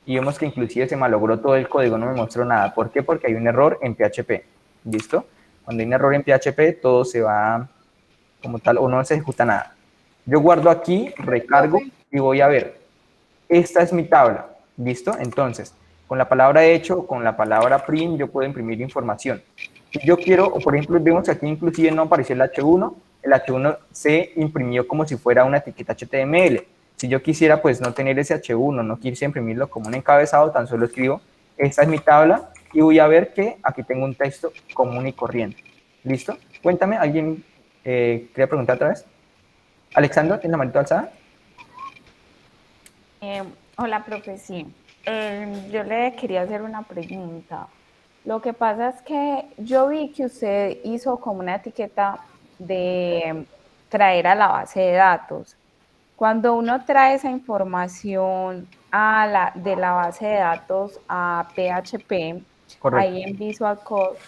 Y vemos que inclusive se malogró todo el código, no me mostró nada. ¿Por qué? Porque hay un error en PHP. ¿Listo? Cuando hay un error en PHP, todo se va como tal o no se ejecuta nada. Yo guardo aquí, recargo y voy a ver. Esta es mi tabla. ¿Listo? Entonces, con la palabra hecho, con la palabra print, yo puedo imprimir información. Si yo quiero, o por ejemplo, vemos que aquí inclusive no apareció el H1, el H1 se imprimió como si fuera una etiqueta HTML. Si yo quisiera, pues, no tener ese H1, no quisiera imprimirlo como un encabezado, tan solo escribo, esta es mi tabla, y voy a ver que aquí tengo un texto común y corriente. ¿Listo? Cuéntame, ¿alguien quería preguntar otra vez? Alexandra, ¿tienes la manito alzada? Hola, profe, sí. Yo le quería hacer una pregunta. Lo que pasa es que yo vi que usted hizo como una etiqueta de traer a la base de datos. Cuando uno trae esa información de la base de datos a PHP, Correcto. ahí en Visual Code,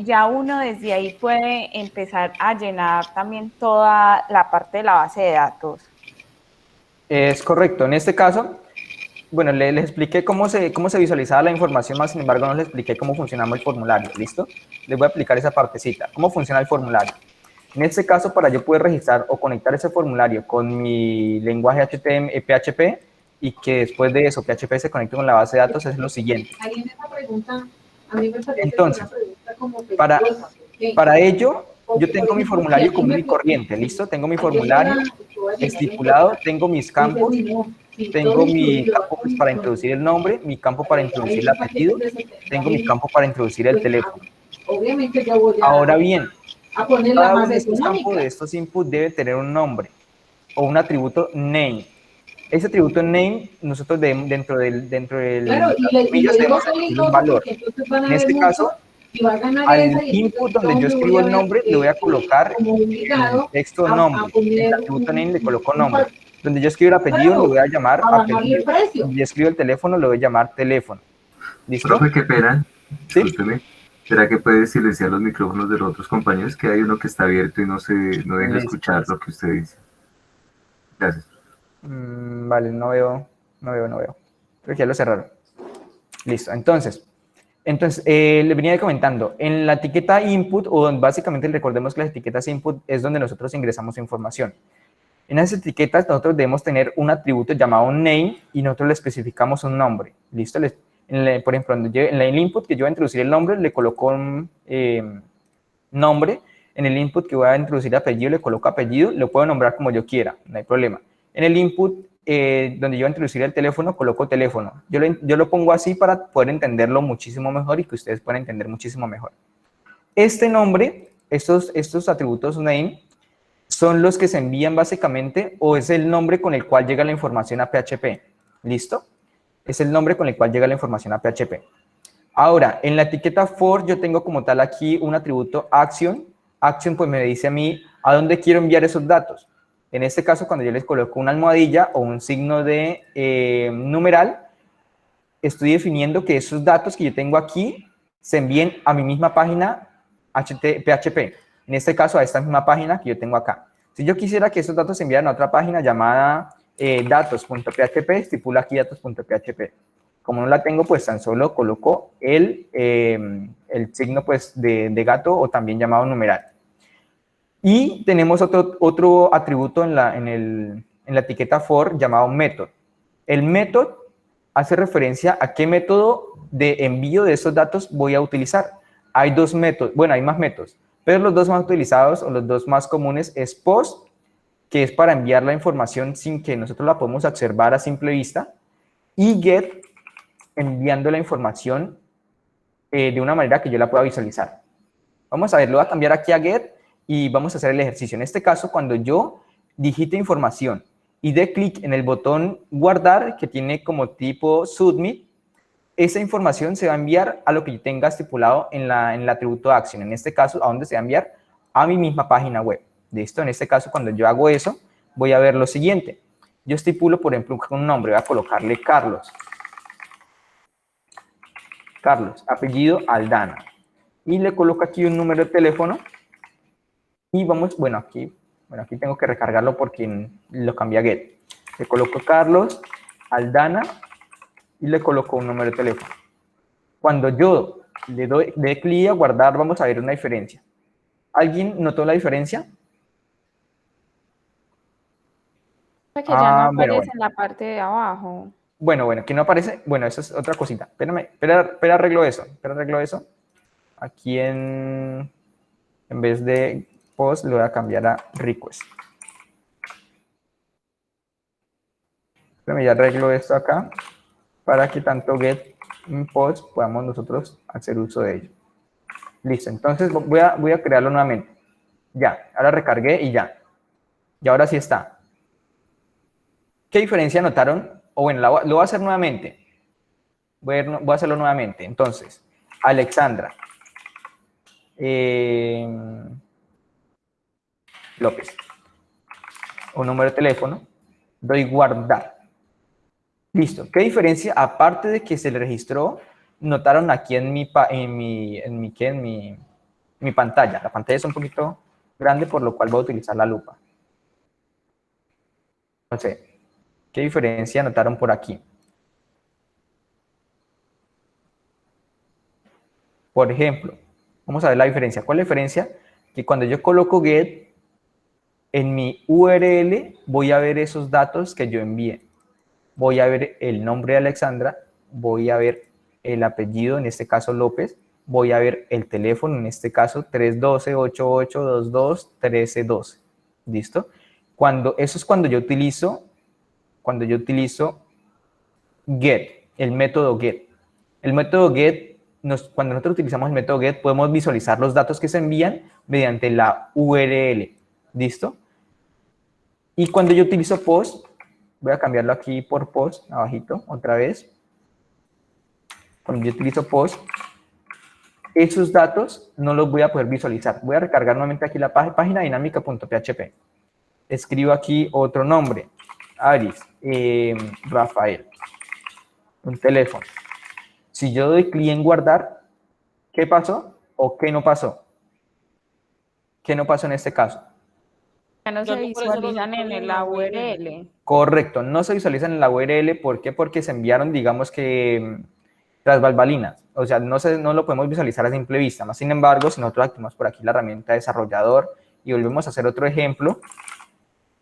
ya uno desde ahí puede empezar a llenar también toda la parte de la base de datos. Es correcto. En este caso, bueno, les expliqué cómo se visualizaba la información, más sin embargo no les expliqué cómo funcionaba el formulario, ¿listo? Les voy a aplicar esa partecita. ¿Cómo funciona el formulario? En este caso, para yo poder registrar o conectar ese formulario con mi lenguaje PHP, y que después de eso PHP se conecte con la base de datos es lo siguiente. Ahí en esa pregunta, a mí me parece Entonces, una pregunta como para, peligrosa, porque para ello, porque, yo tengo por mi ejemplo, formulario si común aquí y me corriente, ¿listo? Tengo mi aquí formulario yo voy a llenar la estipulado, información, tengo mis dice campos, mi nombre, sí, tengo todo mi incluido, va campo con pues, mi para introducir el nombre, mi campo para introducir el hay apellido, paquetes de 70 tengo mi gigas, campo para introducir el pues, teléfono. obviamente yo voy Ahora bien, a poner la cada uno más de estos campos, de económica. estos inputs, debe tener un nombre o un atributo name. Ese atributo name, nosotros dentro del Claro, las y comillas le digo debemos añadir un peligroso valor. porque entonces van En a ver este caso, mucho y va a ganar esa al y entonces input donde yo ¿dónde escribo voy a el ver nombre, le voy a colocar como en el obligado texto a nombre. En el poner atributo name le coloco un nombre. Donde yo escribo el apellido, le voy a llamar a bajarle el apellido. precio? Donde yo escribo el teléfono, le voy a llamar teléfono. ¿Listo? Profe, qué pena, ¿Sí? discúlpeme. ¿Será que puede silenciar los micrófonos de los otros compañeros? Que hay uno que está abierto y no deja Listo, escuchar listo. lo que usted dice. Gracias. Vale, no veo. Creo que ya lo cerraron. Listo, entonces le venía comentando, en la etiqueta input, o básicamente recordemos que las etiquetas input es donde nosotros ingresamos información. En esas etiquetas nosotros debemos tener un atributo llamado name y nosotros le especificamos un nombre. ¿Listo? Por ejemplo, en el input que yo voy a introducir el nombre, le coloco un nombre. En el input que voy a introducir apellido, le coloco apellido. Lo puedo nombrar como yo quiera, no hay problema. En el input donde yo voy a introducir el teléfono, coloco teléfono. Yo lo pongo así para poder entenderlo muchísimo mejor y que ustedes puedan entender muchísimo mejor. Este nombre, estos atributos name, son los que se envían básicamente, o es el nombre con el cual llega la información a PHP. ¿Listo? Es el nombre con el cual llega la información a PHP. Ahora, en la etiqueta for yo tengo como tal aquí un atributo action. Action pues me dice a mí a dónde quiero enviar esos datos. En este caso, cuando yo les coloco una almohadilla o un signo de numeral, estoy definiendo que esos datos que yo tengo aquí se envíen a mi misma página PHP. En este caso, a esta misma página que yo tengo acá. Si yo quisiera que esos datos se enviaran a otra página llamada datos.php, estipula aquí datos.php. Como no la tengo, pues tan solo coloco el signo pues, de gato o también llamado numeral. Y tenemos otro atributo en la etiqueta for llamado method. El method hace referencia a qué método de envío de esos datos voy a utilizar. Hay dos métodos, bueno, hay más métodos, pero los dos más utilizados o los dos más comunes es post, que es para enviar la información sin que nosotros la podamos observar a simple vista, y get, enviando la información de una manera que yo la pueda visualizar. Vamos a ver, lo voy a cambiar aquí a get y vamos a hacer el ejercicio. En este caso, cuando yo digite información y dé clic en el botón guardar, que tiene como tipo submit, esa información se va a enviar a lo que yo tenga estipulado en el atributo action. En este caso, ¿a dónde se va a enviar? A mi misma página web. ¿Listo? En este caso, cuando yo hago eso, voy a ver lo siguiente. Yo estipulo, por ejemplo, un nombre. Voy a colocarle Carlos. Carlos, apellido Aldana. Y le coloco aquí un número de teléfono. Y vamos, bueno, aquí tengo que recargarlo porque lo cambié a get. Le coloco Carlos Aldana y le coloco un número de teléfono. Cuando yo le doy clic a guardar, vamos a ver una diferencia. ¿Alguien notó la diferencia? Que ya no aparece bueno. en la parte de abajo. Bueno, que no aparece. Bueno, eso es otra cosita. Espera, arreglo eso. Aquí en vez de post, le voy a cambiar a request. Ya arreglo esto acá para que tanto get y post podamos nosotros hacer uso de ello. Listo, entonces voy a crearlo nuevamente. Ya, ahora recargué y ya. Y ahora sí está. ¿Qué diferencia notaron? O bueno, lo voy a hacer nuevamente. Voy a hacerlo nuevamente. Entonces, Alexandra López. Un número de teléfono. Doy guardar. Listo. ¿Qué diferencia? Aparte de que se le registró, notaron aquí en mi pantalla. La pantalla es un poquito grande, por lo cual voy a utilizar la lupa. Entonces, ¿qué diferencia notaron por aquí? Por ejemplo, vamos a ver la diferencia. ¿Cuál es la diferencia? Que cuando yo coloco get, en mi URL voy a ver esos datos que yo envié. voy a ver el nombre de Alexandra, voy a ver el apellido, en este caso López, voy a ver el teléfono, en este caso 312-8822-1312. ¿Listo? Eso es cuando yo utilizo get, el método get. El método get, cuando nosotros utilizamos el método get, podemos visualizar los datos que se envían mediante la URL. ¿Listo? Y cuando yo utilizo post, voy a cambiarlo aquí por post, abajito, otra vez. Cuando yo utilizo post, esos datos no los voy a poder visualizar. Voy a recargar nuevamente aquí la página dinámica.php. Escribo aquí otro nombre, Aris, Rafael, un teléfono. Si yo doy clic en guardar, ¿qué pasó o qué no pasó? ¿Qué no pasó en este caso? Ya no se visualizan en la URL. Correcto, no se visualizan en la URL. ¿Por qué? Porque se enviaron, digamos que tras bambalinas. O sea, no lo podemos visualizar a simple vista. Más sin embargo, si nosotros activamos por aquí la herramienta desarrollador y volvemos a hacer otro ejemplo,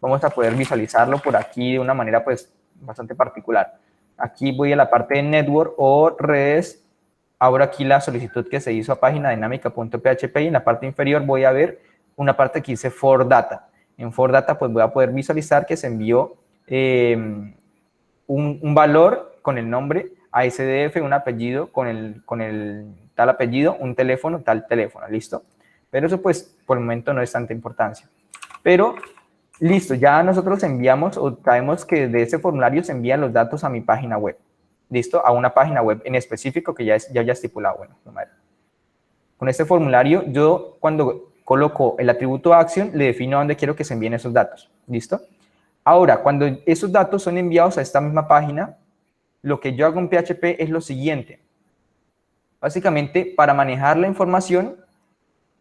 vamos a poder visualizarlo por aquí de una manera pues bastante particular. Aquí voy a la parte de network o redes, abro aquí la solicitud que se hizo a página dinámica.php y en la parte inferior voy a ver una parte que dice for data. En for data pues voy a poder visualizar que se envió un valor con el nombre ASDF, un apellido con el tal apellido, un teléfono, tal teléfono, ¿listo? Pero eso pues por el momento no es tanta importancia. Pero listo, ya nosotros enviamos o sabemos que de ese formulario se envían los datos a mi página web. ¿Listo? A una página web en específico que ya haya estipulado. Bueno, con este formulario yo cuando coloco el atributo action le defino a dónde quiero que se envíen esos datos. ¿Listo? Ahora, cuando esos datos son enviados a esta misma página, lo que yo hago en PHP es lo siguiente. Básicamente, para manejar la información,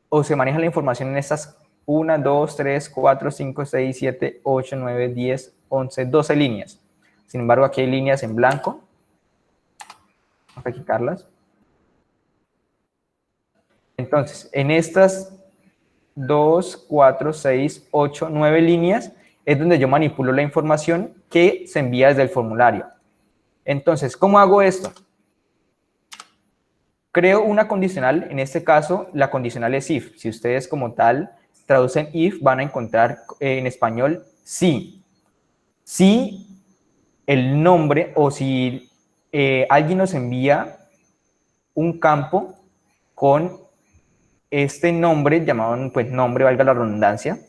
o se maneja la información en estas 1, 2, 3, 4, 5, 6, 7, 8, 9, 10, 11, 12 líneas. Sin embargo, aquí hay líneas en blanco. Vamos a quitarlas. Entonces, en estas 2, 4, 6, 8, 9 líneas es donde yo manipulo la información que se envía desde el formulario. Entonces, ¿cómo hago esto? Creo una condicional, en este caso, la condicional es if. Si ustedes como tal traducen if, van a encontrar en español sí. Si el nombre o si alguien nos envía un campo con este nombre llamado, pues nombre, valga la redundancia,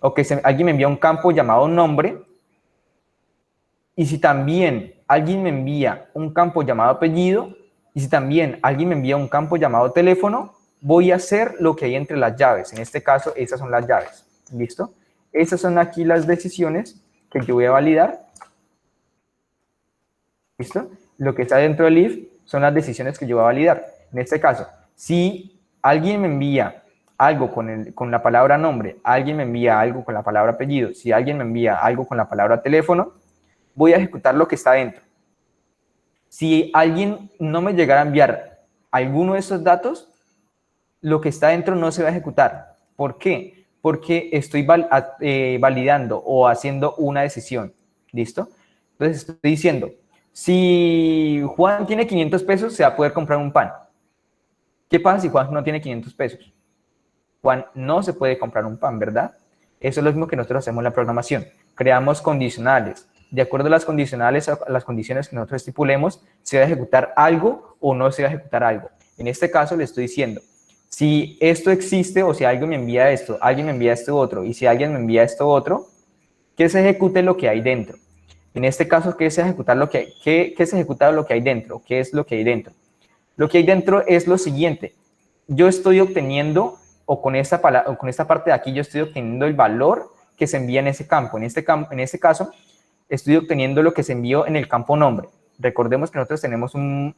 o que alguien me envía un campo llamado nombre, y si también alguien me envía un campo llamado apellido, y si también alguien me envía un campo llamado teléfono, voy a hacer lo que hay entre las llaves. En este caso, esas son las llaves. ¿Listo? Esas son aquí las decisiones que yo voy a validar. ¿Listo? Lo que está dentro del if son las decisiones que yo voy a validar. En este caso, si alguien me envía algo con la palabra nombre, alguien me envía algo con la palabra apellido, si alguien me envía algo con la palabra teléfono, voy a ejecutar lo que está dentro. Si alguien no me llegara a enviar alguno de estos datos, lo que está dentro no se va a ejecutar. ¿Por qué? Porque estoy validando o haciendo una decisión. ¿Listo? Entonces estoy diciendo, si Juan tiene 500 pesos, se va a poder comprar un pan. ¿Qué pasa si Juan no tiene 500 pesos? Juan no se puede comprar un pan, ¿verdad? Eso es lo mismo que nosotros hacemos en la programación. Creamos condicionales. De acuerdo a las condicionales, a las condiciones que nosotros estipulemos, se va a ejecutar algo o no se va a ejecutar algo. En este caso le estoy diciendo, si esto existe o si alguien me envía esto, alguien me envía esto otro, y si alguien me envía esto otro, que se ejecute lo que hay dentro. En este caso, ¿qué es ejecutar lo que hay? ¿Qué es ejecutar lo que hay dentro? ¿Qué es lo que hay dentro? Lo que hay dentro es lo siguiente. Yo estoy obteniendo, o con esta parte de aquí, yo estoy obteniendo el valor que se envía en ese campo. En este caso, estoy obteniendo lo que se envió en el campo nombre. Recordemos que nosotros tenemos un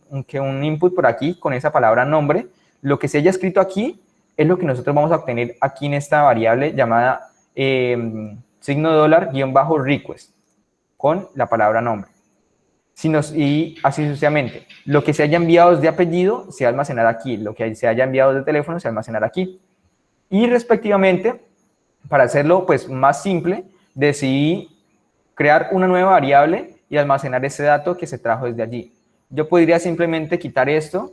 input por aquí con esa palabra nombre. Lo que se haya escrito aquí es lo que nosotros vamos a obtener aquí en esta variable llamada signo $-request con la palabra nombre. Y así sucesivamente. Lo que se haya enviado de apellido se va a almacenar aquí. Lo que se haya enviado de teléfono se va a almacenar aquí. Y respectivamente, para hacerlo pues más simple, decidí crear una nueva variable y almacenar ese dato que se trajo desde allí. Yo podría simplemente quitar esto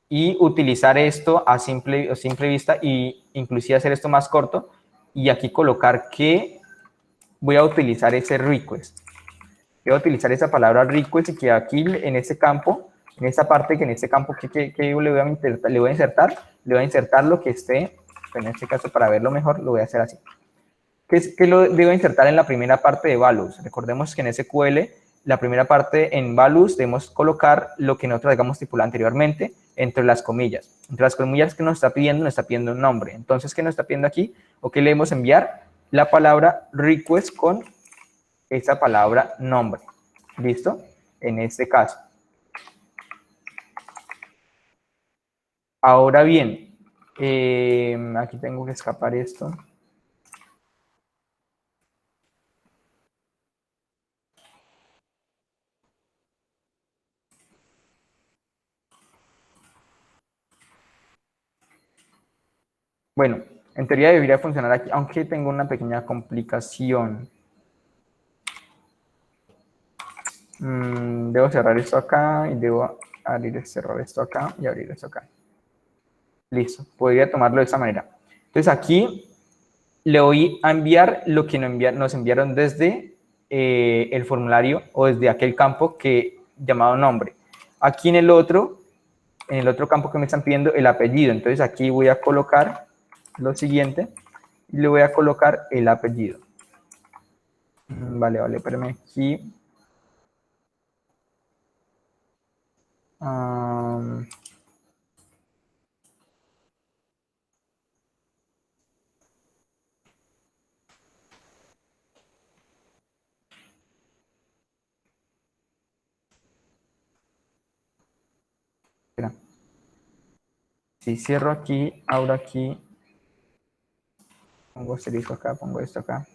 y utilizar esto a simple vista y inclusive hacer esto más corto y aquí colocar que voy a utilizar ese request. Voy a utilizar esa palabra request y que aquí en este campo, en esta parte, que en este campo que le voy a insertar lo que esté, en este caso para verlo mejor lo voy a hacer así. ¿Qué lo debo insertar en la primera parte de values? Recordemos que en SQL, la primera parte en values debemos colocar lo que nosotros habíamos estipulado anteriormente entre las comillas. Entre las comillas que nos está pidiendo un nombre. Entonces, ¿qué nos está pidiendo aquí? ¿O qué le debemos enviar? La palabra request con esa palabra nombre. ¿Listo? En este caso. Ahora bien, aquí tengo que escapar esto. Bueno, en teoría debería funcionar aquí, aunque tengo una pequeña complicación. Debo cerrar esto acá y debo cerrar esto acá y abrir esto acá. Listo, podría tomarlo de esta manera. Entonces aquí le voy a enviar lo que nos enviaron desde el formulario o desde aquel campo llamado nombre. Aquí en el otro campo que me están pidiendo el apellido. Entonces aquí voy a colocar lo siguiente y le voy a colocar el apellido. Vale, espérame aquí. Espera. Si cierro aquí, abro aquí, pongo asterisco acá, pongo esto acá.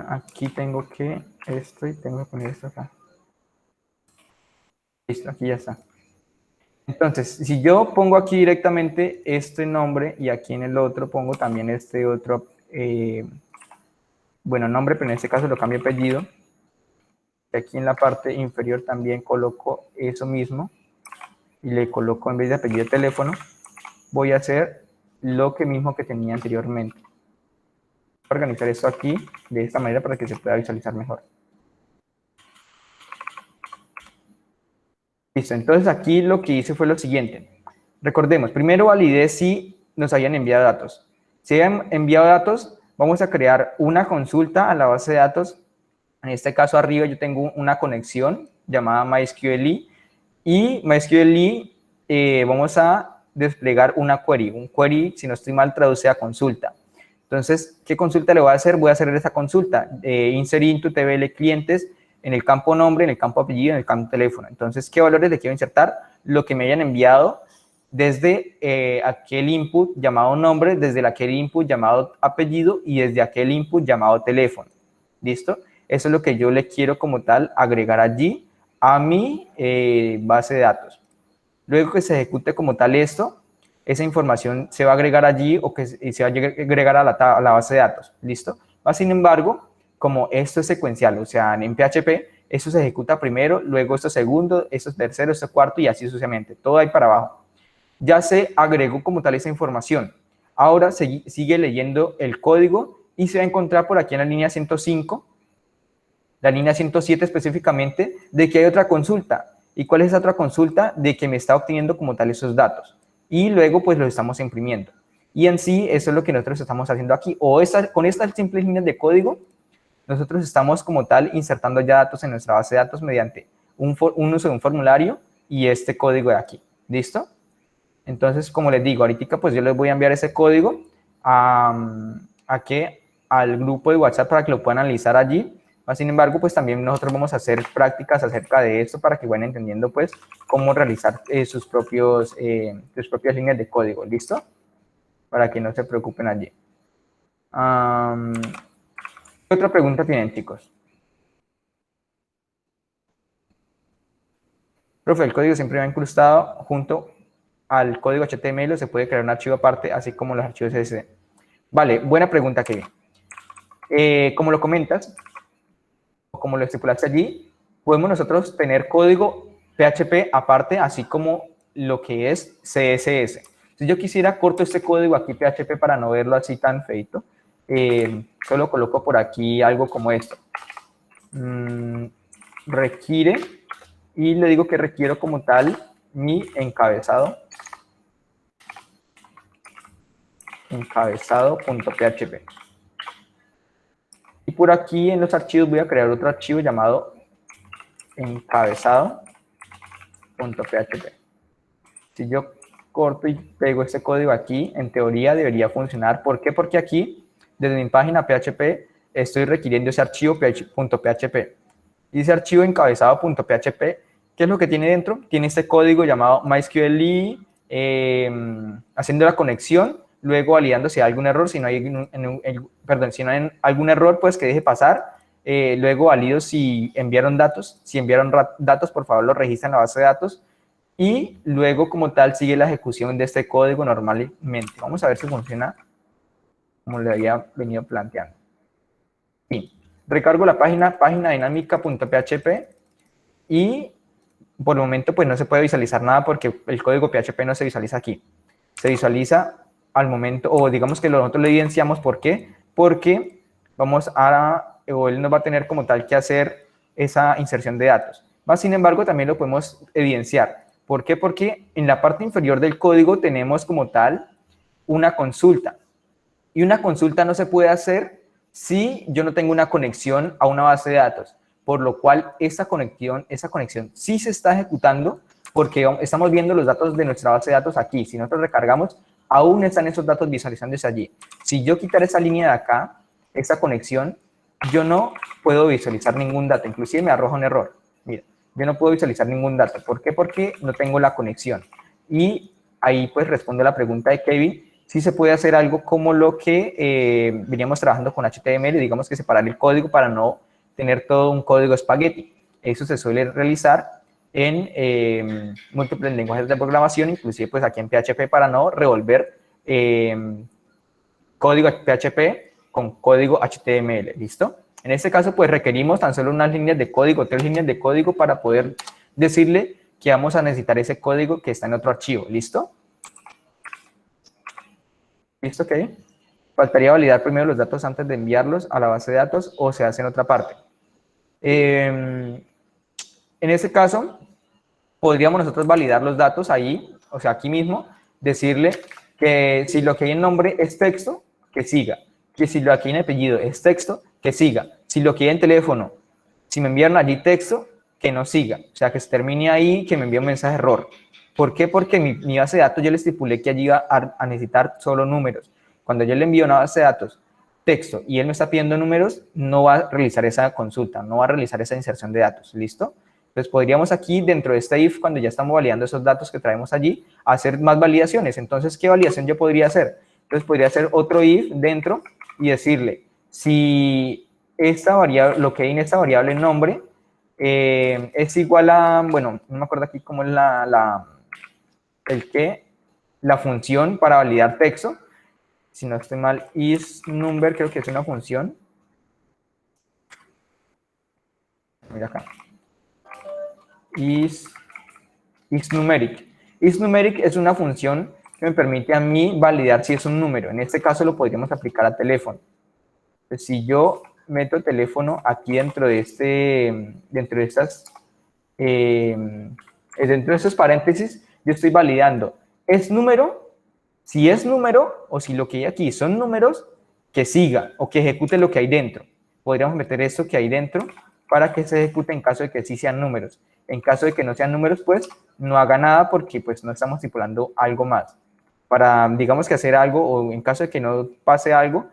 Aquí tengo que esto y tengo que poner esto acá. Listo, aquí ya está. Entonces, si yo pongo aquí directamente este nombre y aquí en el otro pongo también este otro, bueno, nombre, pero en este caso lo cambio a apellido. Y aquí en la parte inferior también coloco eso mismo y le coloco en vez de apellido de teléfono, voy a hacer lo que mismo que tenía anteriormente. Voy a organizar esto aquí de esta manera para que se pueda visualizar mejor. Listo, entonces aquí lo que hice fue lo siguiente. Recordemos, primero validé si nos habían enviado datos. Si habían enviado datos, vamos a crear una consulta a la base de datos. En este caso arriba yo tengo una conexión llamada MySQLi y MySQLi vamos a desplegar una query. Un query, si no estoy mal, traduce a consulta. Entonces, ¿qué consulta le voy a hacer? Voy a hacer esa consulta. Insert into TBL clientes en el campo nombre, en el campo apellido, en el campo teléfono. Entonces, ¿qué valores le quiero insertar? Lo que me hayan enviado desde aquel input llamado nombre, desde aquel input llamado apellido y desde aquel input llamado teléfono. ¿Listo? Eso es lo que yo le quiero como tal agregar allí a mi base de datos. Luego que se ejecute como tal esto, esa información se va a agregar allí o que se va a agregar a la base de datos. ¿Listo? Sin embargo, como esto es secuencial, o sea, en PHP, esto se ejecuta primero, luego esto segundo, esto tercero, esto cuarto y así sucesivamente. Todo ahí para abajo. Ya se agregó como tal esa información. Ahora sigue leyendo el código y se va a encontrar por aquí en la línea 105, la línea 107 específicamente, de que hay otra consulta. ¿Y cuál es esa otra consulta? De que me está obteniendo como tal esos datos. Y luego pues los estamos imprimiendo. Y en sí, eso es lo que nosotros estamos haciendo aquí. Con estas simples líneas de código, nosotros estamos como tal insertando ya datos en nuestra base de datos mediante un uso de un formulario y este código de aquí. ¿Listo? Entonces, como les digo, ahorita pues yo les voy a enviar ese código al grupo de WhatsApp para que lo puedan analizar allí. Sin embargo, pues también nosotros vamos a hacer prácticas acerca de esto para que vayan entendiendo pues cómo realizar sus propias líneas de código. ¿Listo? Para que no se preocupen allí. ¿Qué otra pregunta tienen, chicos? Profe, el código siempre va incrustado junto al código HTML o se puede crear un archivo aparte, así como los archivos CSS. Vale, buena pregunta, Kevin. Como lo comentas, o como lo estipulaste allí, podemos nosotros tener código PHP aparte, así como lo que es CSS. Si yo quisiera corto este código aquí PHP para no verlo así tan feito, solo coloco por aquí algo como esto. Requiere, y le digo que requiero como tal mi encabezado.php. Y por aquí en los archivos voy a crear otro archivo llamado encabezado.php. Si yo corto y pego este código aquí, en teoría debería funcionar. ¿Por qué? Porque aquí, desde mi página PHP, estoy requiriendo ese archivo .php. Y ese archivo encabezado.php, ¿qué es lo que tiene dentro? Tiene este código llamado MySQL, haciendo la conexión, luego validando si hay algún error, si no hay, si no hay algún error, pues que deje pasar. Luego valido si enviaron datos. Si enviaron datos, por favor, los registra en la base de datos. Y luego, como tal, sigue la ejecución de este código normalmente. Vamos a ver si funciona como le había venido planteando. Bien. Recargo la página dinámica.php y por el momento pues no se puede visualizar nada porque el código PHP no se visualiza aquí. Se visualiza al momento, o digamos que nosotros lo evidenciamos. ¿Por qué? Porque él no va a tener como tal que hacer esa inserción de datos. Más sin embargo, también lo podemos evidenciar. ¿Por qué? Porque en la parte inferior del código tenemos como tal una consulta. Y una consulta no se puede hacer si yo no tengo una conexión a una base de datos. Por lo cual, esa conexión sí se está ejecutando porque estamos viendo los datos de nuestra base de datos aquí. Si nosotros recargamos, aún están esos datos visualizándose allí. Si yo quitar esa línea de acá, esa conexión, yo no puedo visualizar ningún dato. Inclusive me arroja un error. Mira, yo no puedo visualizar ningún dato. ¿Por qué? Porque no tengo la conexión. Y ahí pues respondo la pregunta de Kevin. Sí se puede hacer algo como lo que veníamos trabajando con HTML, digamos que separar el código para no tener todo un código espagueti. Eso se suele realizar en múltiples lenguajes de programación, inclusive pues aquí en PHP, para no revolver código PHP con código HTML, ¿listo? En este caso pues requerimos tan solo unas líneas de código, 3 líneas de código para poder decirle que vamos a necesitar ese código que está en otro archivo, ¿listo? ¿Listo? Ok. Faltaría validar primero los datos antes de enviarlos a la base de datos o se hace en otra parte. En ese caso, podríamos nosotros validar los datos ahí, o sea, aquí mismo, decirle que si lo que hay en nombre es texto, que siga. Que si lo que hay en apellido es texto, que siga. Si lo que hay en teléfono, si me enviaron allí texto, que no siga. O sea, que se termine ahí, que me envíe un mensaje de error. ¿Por qué? Porque mi base de datos yo le estipulé que allí iba a necesitar solo números. Cuando yo le envío una base de datos texto y él me está pidiendo números, no va a realizar esa consulta, no va a realizar esa inserción de datos, ¿listo? Entonces podríamos aquí, dentro de este if, cuando ya estamos validando esos datos que traemos allí, hacer más validaciones. Entonces, ¿qué validación yo podría hacer? Entonces podría hacer otro if dentro y decirle, si esta variable, lo que hay en esta variable nombre es igual a, bueno, no me acuerdo aquí cómo es la función para validar texto. Si no estoy mal, isNumber creo que es una función. Mira acá. isNumeric. isNumeric es una función que me permite a mí validar si es un número. En este caso lo podríamos aplicar a teléfono. Entonces, si yo meto teléfono aquí dentro de estos paréntesis, yo estoy validando. ¿Es número? Si es número, o si lo que hay aquí son números, que siga o que ejecute lo que hay dentro. Podríamos meter esto que hay dentro para que se ejecute en caso de que sí sean números. En caso de que no sean números, pues no haga nada porque pues no estamos estipulando algo más. Para, digamos que hacer algo, o en caso de que no pase algo,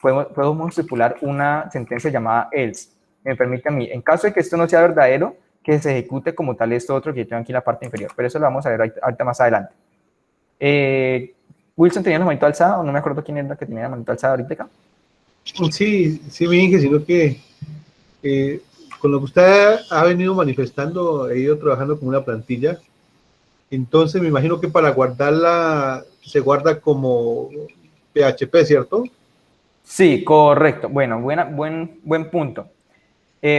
podemos estipular una sentencia llamada else. Me permite a mí, en caso de que esto no sea verdadero, que se ejecute como tal esto otro que yo tengo aquí en la parte inferior. Pero eso lo vamos a ver ahorita más adelante. Wilson tenía la manito alzada, o no me acuerdo quién era que tenía la manito alzada ahorita acá. Sí, sí, mi Inge, sino que con lo que usted ha venido manifestando, he ido trabajando con una plantilla. Entonces me imagino que para guardarla se guarda como PHP, ¿cierto? Sí, correcto. Bueno, buen punto.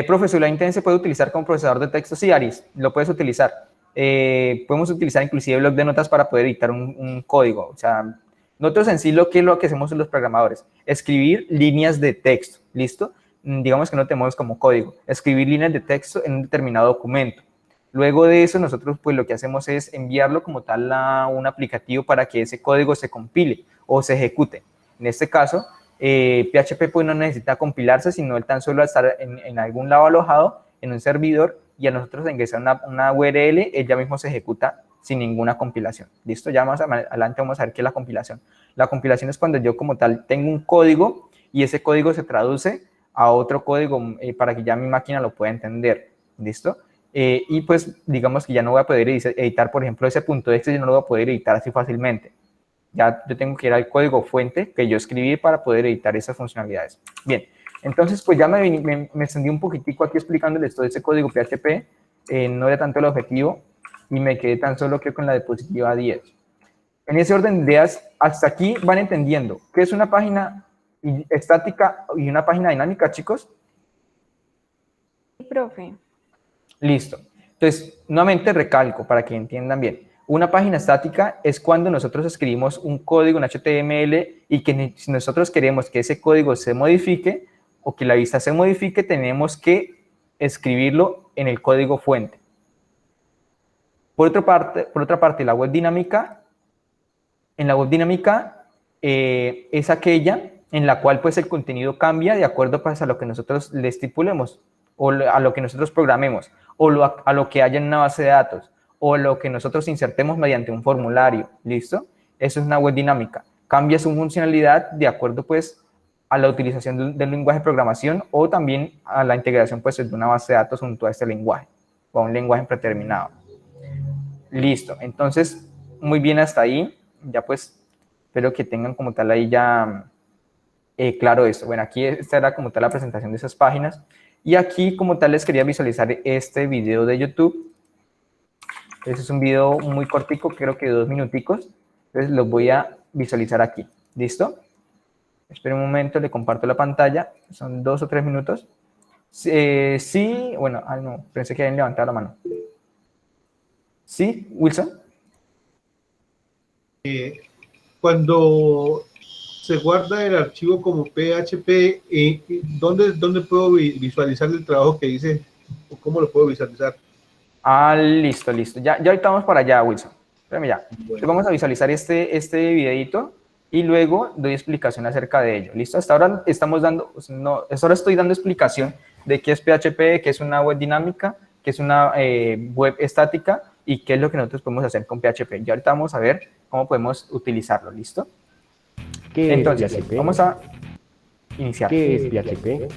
Profesor, la Intent se puede utilizar como procesador de texto. Sí, Aris, lo puedes utilizar. Podemos utilizar inclusive bloc de notas para poder editar un código. O sea, nosotros en sí lo que hacemos los programadores, escribir líneas de texto, ¿listo? Digamos que no tenemos como código, escribir líneas de texto en un determinado documento. Luego de eso, nosotros pues lo que hacemos es enviarlo como tal a un aplicativo para que ese código se compile o se ejecute. En este caso, PHP pues no necesita compilarse, sino él tan solo estar en algún lado alojado, en un servidor, y a nosotros ingresar una URL, él ya mismo se ejecuta sin ninguna compilación. ¿Listo? Ya más adelante vamos a ver qué es la compilación. La compilación es cuando yo como tal tengo un código y ese código se traduce a otro código para que ya mi máquina lo pueda entender. ¿Listo? Y pues digamos que ya no voy a poder editar, por ejemplo, ese punto de texto, yo no lo voy a poder editar así fácilmente. Ya yo tengo que ir al código fuente que yo escribí para poder editar esas funcionalidades. Bien, entonces pues ya me extendí un poquitico aquí explicándoles todo ese código PHP, no era tanto el objetivo y me quedé tan solo que con la diapositiva 10. En ese orden de ideas, hasta aquí van entendiendo qué es una página estática y una página dinámica, chicos. Sí, profe. Listo. Entonces, nuevamente recalco para que entiendan bien. Una página estática es cuando nosotros escribimos un código en HTML y que si nosotros queremos que ese código se modifique o que la vista se modifique, tenemos que escribirlo en el código fuente. Por otra parte, la web dinámica, en la web dinámica es aquella en la cual pues el contenido cambia de acuerdo pues, a lo que nosotros le estipulemos o a lo que nosotros programemos o a lo que haya en una base de datos o lo que nosotros insertemos mediante un formulario, ¿listo? Eso es una web dinámica. Cambia su funcionalidad de acuerdo, pues, a la utilización del lenguaje de programación o también a la integración, pues, de una base de datos junto a este lenguaje o a un lenguaje predeterminado. Listo. Entonces, muy bien hasta ahí. Ya, pues, espero que tengan como tal ahí ya claro esto. Bueno, aquí esta era como tal la presentación de esas páginas. Y aquí, como tal, les quería visualizar este video de YouTube. Este es un video muy cortico, creo que 2 minuticos. Entonces, los voy a visualizar aquí. ¿Listo? Esperen un momento, le comparto la pantalla. Son 2 o 3 minutos. Sí, bueno, no, pensé que habían levantado la mano. ¿Sí, Wilson? Cuando se guarda el archivo como PHP, ¿dónde puedo visualizar el trabajo que hice? ¿O cómo lo puedo visualizar? Listo. Ya ahorita vamos para allá, Wilson. Espérame ya. Entonces vamos a visualizar este videito y luego doy explicación acerca de ello. ¿Listo? Hasta ahora estoy dando explicación de qué es PHP, qué es una web dinámica, qué es una web estática y qué es lo que nosotros podemos hacer con PHP. Ya ahorita vamos a ver cómo podemos utilizarlo. ¿Listo? Entonces, PHP? vamos a iniciar. ¿Qué es PHP?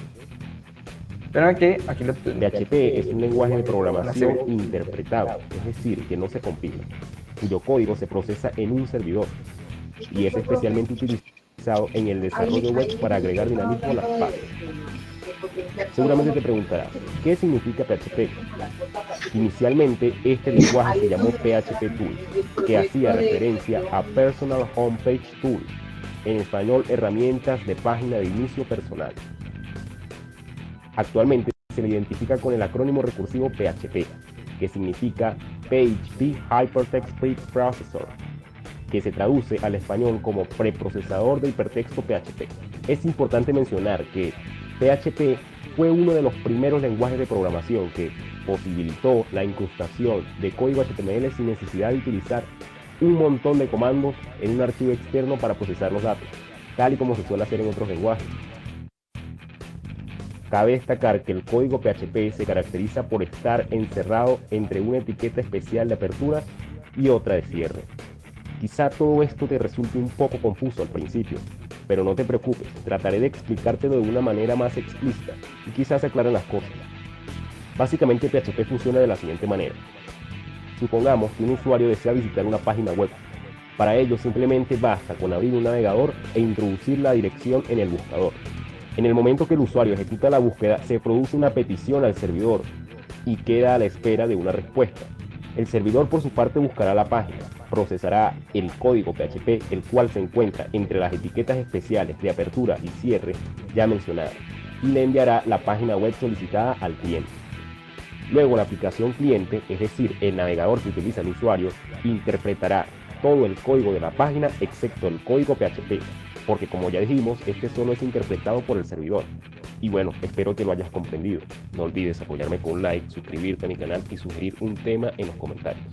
Espérame que aquí lo... PHP es un lenguaje de programación interpretado, es decir, que no se compila, cuyo código se procesa en un servidor y es especialmente utilizado en el desarrollo web para agregar dinamismo a las páginas. Seguramente te preguntarás, ¿qué significa PHP? Inicialmente, este lenguaje se llamó PHP Tool, que hacía referencia a Personal Homepage Tool, en español, herramientas de página de inicio personal. Actualmente se le identifica con el acrónimo recursivo PHP, que significa PHP Hypertext Preprocessor, que se traduce al español como preprocesador de hipertexto PHP. Es importante mencionar que PHP fue uno de los primeros lenguajes de programación que posibilitó la incrustación de código HTML sin necesidad de utilizar un montón de comandos en un archivo externo para procesar los datos, tal y como se suele hacer en otros lenguajes. Cabe destacar que el código PHP se caracteriza por estar encerrado entre una etiqueta especial de apertura y otra de cierre. Quizá todo esto te resulte un poco confuso al principio, pero no te preocupes, trataré de explicártelo de una manera más explícita y quizás se aclaren las cosas. Básicamente PHP funciona de la siguiente manera. Supongamos que un usuario desea visitar una página web. Para ello simplemente basta con abrir un navegador e introducir la dirección en el buscador. En el momento que el usuario ejecuta la búsqueda, se produce una petición al servidor y queda a la espera de una respuesta. El servidor por su parte buscará la página, procesará el código PHP, el cual se encuentra entre las etiquetas especiales de apertura y cierre ya mencionadas, y le enviará la página web solicitada al cliente. Luego la aplicación cliente, es decir, el navegador que utiliza el usuario, interpretará todo el código de la página excepto el código PHP, porque como ya dijimos, este solo es interpretado por el servidor. Y bueno, espero que lo hayas comprendido. No olvides apoyarme con un like, suscribirte a mi canal y sugerir un tema en los comentarios.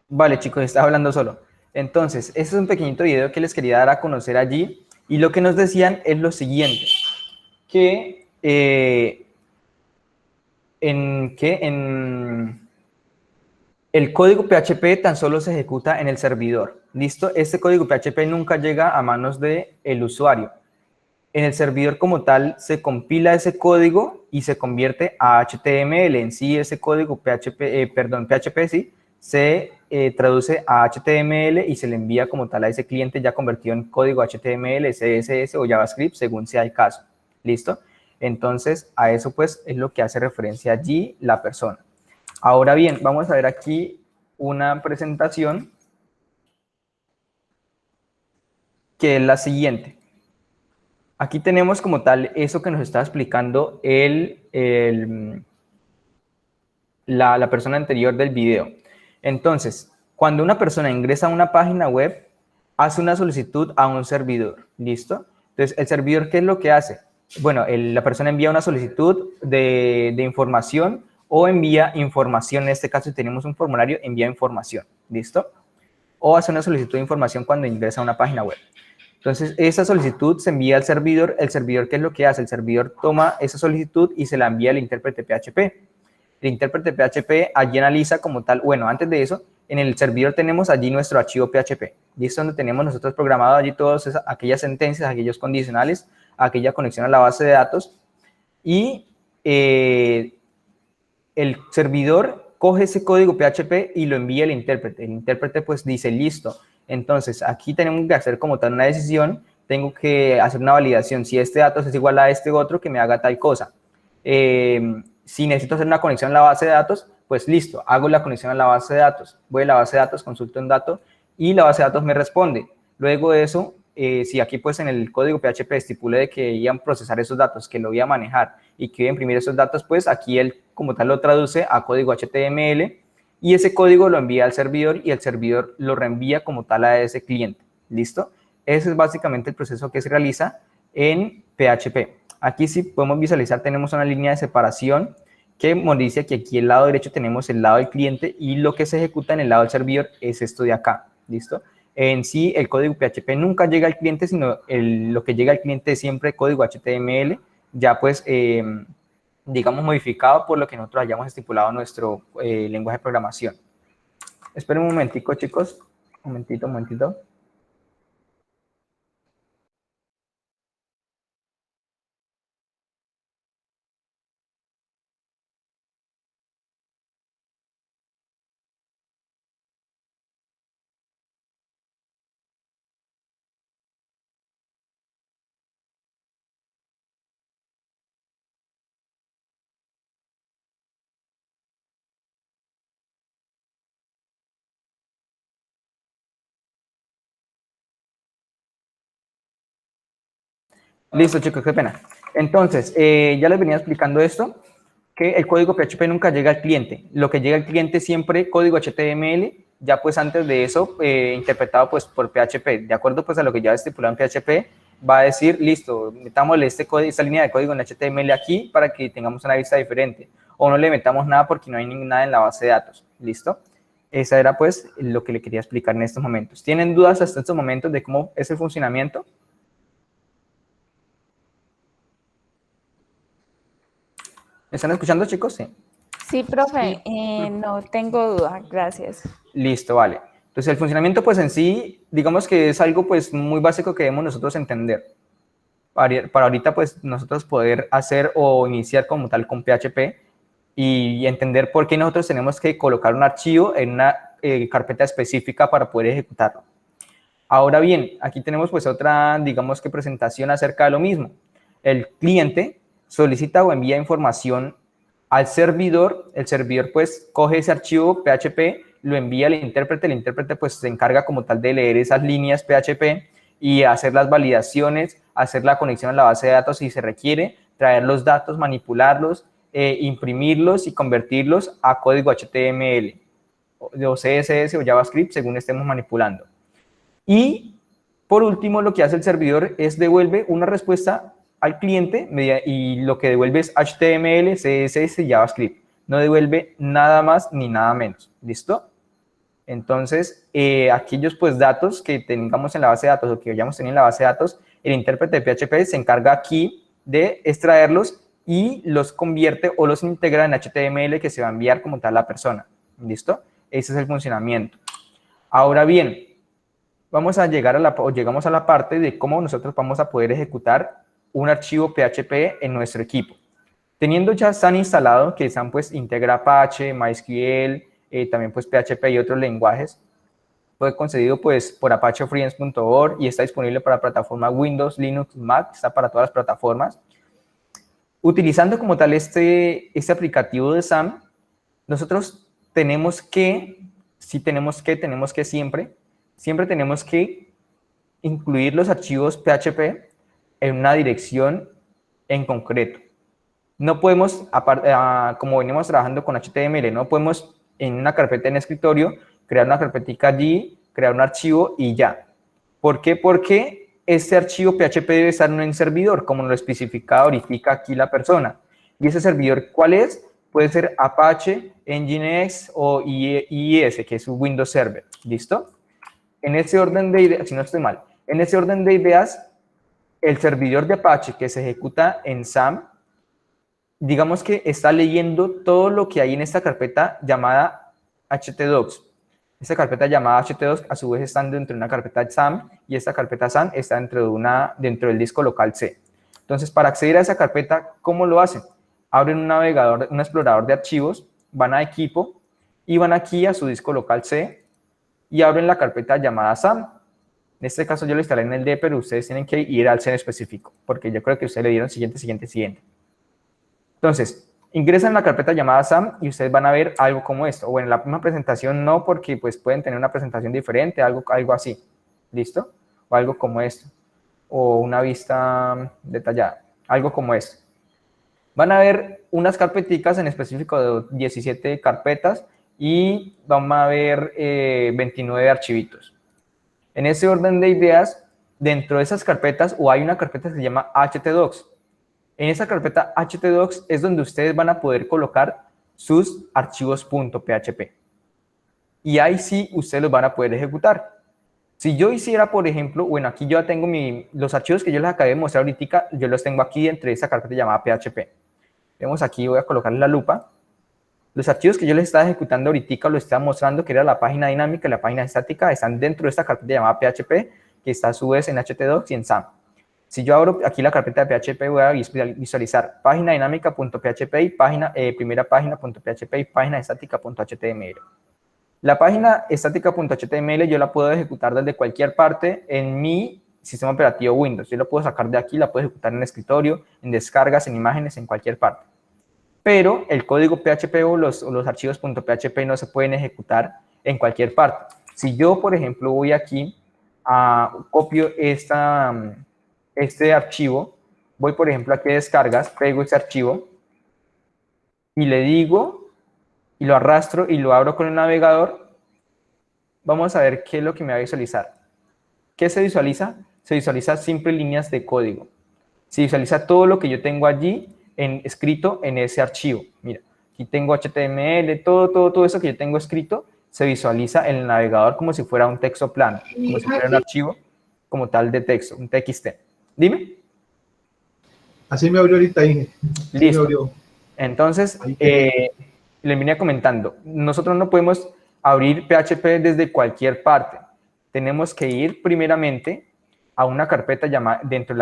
Vale, chicos, estaba hablando solo. Entonces, este es un pequeñito video que les quería dar a conocer allí. Y lo que nos decían es lo siguiente, que el código PHP tan solo se ejecuta en el servidor. ¿Listo? Este código PHP nunca llega a manos del usuario. En el servidor como tal se compila ese código y se convierte a HTML. En sí, ese código PHP sí, se traduce a HTML y se le envía como tal a ese cliente ya convertido en código HTML, CSS o JavaScript, según sea el caso. ¿Listo? Entonces, a eso pues es lo que hace referencia allí la persona. Ahora bien, vamos a ver aquí una presentación que es la siguiente. Aquí tenemos como tal eso que nos está explicando la persona anterior del video. Entonces, cuando una persona ingresa a una página web, hace una solicitud a un servidor, ¿listo? Entonces, ¿el servidor qué es lo que hace? Bueno, la persona envía una solicitud de información o envía información, en este caso si tenemos un formulario, envía información, ¿listo? O hace una solicitud de información cuando ingresa a una página web. Entonces, esa solicitud se envía al servidor. ¿El servidor qué es lo que hace? El servidor toma esa solicitud y se la envía al intérprete PHP. El intérprete PHP allí analiza como tal, bueno, antes de eso, en el servidor tenemos allí nuestro archivo PHP. Y es donde tenemos nosotros programado allí todas aquellas sentencias, aquellos condicionales, aquella conexión a la base de datos. Y el servidor coge ese código PHP y lo envía al intérprete. El intérprete pues dice, listo. Entonces, aquí tenemos que hacer como tal una decisión, tengo que hacer una validación, si este dato es igual a este otro, que me haga tal cosa. Si necesito hacer una conexión a la base de datos, pues listo, hago la conexión a la base de datos, voy a la base de datos, consulto un dato y la base de datos me responde. Luego de eso, si aquí pues en el código PHP estipulé de que iban a procesar esos datos, que lo voy a manejar y que voy a imprimir esos datos, pues aquí él como tal lo traduce a código HTML y ese código lo envía al servidor y el servidor lo reenvía como tal a ese cliente. ¿Listo? Ese es básicamente el proceso que se realiza en PHP. Aquí si podemos visualizar, tenemos una línea de separación que nos dice que aquí al lado derecho tenemos el lado del cliente y lo que se ejecuta en el lado del servidor es esto de acá. ¿Listo? En sí, el código PHP nunca llega al cliente, sino lo que llega al cliente es siempre código HTML, ya pues, digamos, modificado por lo que nosotros hayamos estipulado en nuestro lenguaje de programación. Esperen un momentico, chicos. Un momentito. Listo, chicos, qué pena. Entonces, ya les venía explicando esto, que el código PHP nunca llega al cliente. Lo que llega al cliente siempre código HTML, ya pues antes de eso, interpretado pues por PHP. De acuerdo pues a lo que ya estipulado en PHP, va a decir, listo, metámosle esta línea de código en HTML aquí para que tengamos una vista diferente. O no le metamos nada porque no hay nada en la base de datos. ¿Listo? Esa era pues lo que le quería explicar en estos momentos. ¿Tienen dudas hasta estos momentos de cómo es el funcionamiento? ¿Me están escuchando, chicos? Sí. Sí, profe, no tengo duda, gracias. Listo, vale. Entonces, el funcionamiento, pues en sí, digamos que es algo pues muy básico que debemos nosotros entender. para ahorita pues nosotros poder hacer o iniciar como tal con PHP y entender por qué nosotros tenemos que colocar un archivo en una carpeta específica para poder ejecutarlo. Ahora bien, aquí tenemos pues otra, digamos que presentación acerca de lo mismo. El cliente solicita o envía información al servidor, el servidor pues coge ese archivo PHP, lo envía al intérprete, el intérprete pues se encarga como tal de leer esas líneas PHP y hacer las validaciones, hacer la conexión a la base de datos si se requiere, traer los datos, manipularlos, imprimirlos y convertirlos a código HTML o CSS o JavaScript según estemos manipulando. Y por último, lo que hace el servidor es devuelve una respuesta al cliente y lo que devuelve es HTML, CSS y JavaScript. No devuelve nada más ni nada menos. ¿Listo? Entonces, aquellos pues datos que tengamos en la base de datos o que hayamos tenido en la base de datos, el intérprete de PHP se encarga aquí de extraerlos y los convierte o los integra en HTML que se va a enviar como tal a la persona. ¿Listo? Ese es el funcionamiento. Ahora bien, vamos a llegar llegamos a la parte de cómo nosotros vamos a poder ejecutar un archivo PHP en nuestro equipo. Teniendo ya SAN instalado, que SAN pues integra Apache, MySQL, también pues PHP y otros lenguajes, fue concedido pues por apachefreelance.org y está disponible para plataforma Windows, Linux, Mac, está para todas las plataformas. Utilizando como tal este aplicativo de SAN, nosotros tenemos que siempre tenemos que incluir los archivos PHP en una dirección en concreto. No podemos, como venimos trabajando con HTML, no podemos en una carpeta en escritorio crear una carpetica allí, crear un archivo y ya. ¿Por qué? Porque este archivo PHP debe estar en un servidor, como lo especifica ahorita aquí la persona. ¿Y ese servidor cuál es? Puede ser Apache, Nginx o IIS, que es su Windows Server. ¿Listo? En ese orden de ideas, si no estoy mal, en ese orden de ideas, el servidor de Apache que se ejecuta en SAM, digamos que está leyendo todo lo que hay en esta carpeta llamada htdocs. Esta carpeta llamada htdocs a su vez está dentro de una carpeta SAM y esta carpeta SAM está dentro del disco local C. Entonces, para acceder a esa carpeta, ¿cómo lo hacen? Abren un navegador, un explorador de archivos, van a equipo y van aquí a su disco local C y abren la carpeta llamada SAM. En este caso yo lo instalé en el D, pero ustedes tienen que ir al C en específico, porque yo creo que ustedes le dieron siguiente. Entonces, ingresan en la carpeta llamada SAM y ustedes van a ver algo como esto. O en la misma presentación no, porque pues pueden tener una presentación diferente, algo así. ¿Listo? O algo como esto. O una vista detallada. Algo como esto. Van a ver unas carpeticas en específico de 17 carpetas y van a ver 29 archivitos. En ese orden de ideas, dentro de esas carpetas, o hay una carpeta que se llama htdocs. En esa carpeta htdocs es donde ustedes van a poder colocar sus archivos .php. Y ahí sí ustedes los van a poder ejecutar. Si yo hiciera, por ejemplo, bueno, aquí yo tengo los archivos que yo les acabé de mostrar ahorita, yo los tengo aquí entre esa carpeta llamada PHP. Vemos aquí, voy a colocarle la lupa. Los archivos que yo les estaba ejecutando ahorita, lo estaba mostrando, que era la página dinámica y la página estática, están dentro de esta carpeta llamada PHP, que está a su vez en htdocs y en SAM. Si yo abro aquí la carpeta de PHP, voy a visualizar página dinámica.php y primera página.php y página estática.html. La página estática.html yo la puedo ejecutar desde cualquier parte en mi sistema operativo Windows. Yo lo puedo sacar de aquí, la puedo ejecutar en el escritorio, en descargas, en imágenes, en cualquier parte. Pero el código PHP o los archivos .php no se pueden ejecutar en cualquier parte. Si yo, por ejemplo, voy aquí, copio este archivo, voy, por ejemplo, aquí a descargas, pego este archivo y le digo, y lo arrastro y lo abro con el navegador, vamos a ver qué es lo que me va a visualizar. ¿Qué se visualiza? Se visualiza simples líneas de código. Se visualiza todo lo que yo tengo allí escrito en ese archivo. Mira, aquí tengo HTML, todo eso que yo tengo escrito se visualiza en el navegador como si fuera un texto plano, como si fuera un archivo como tal de texto, un TXT. Dime. Así me abrió ahorita, Inge. Listo. Entonces, le venía comentando, nosotros no podemos abrir PHP desde cualquier parte. Tenemos que ir primeramente a una carpeta llamada, dentro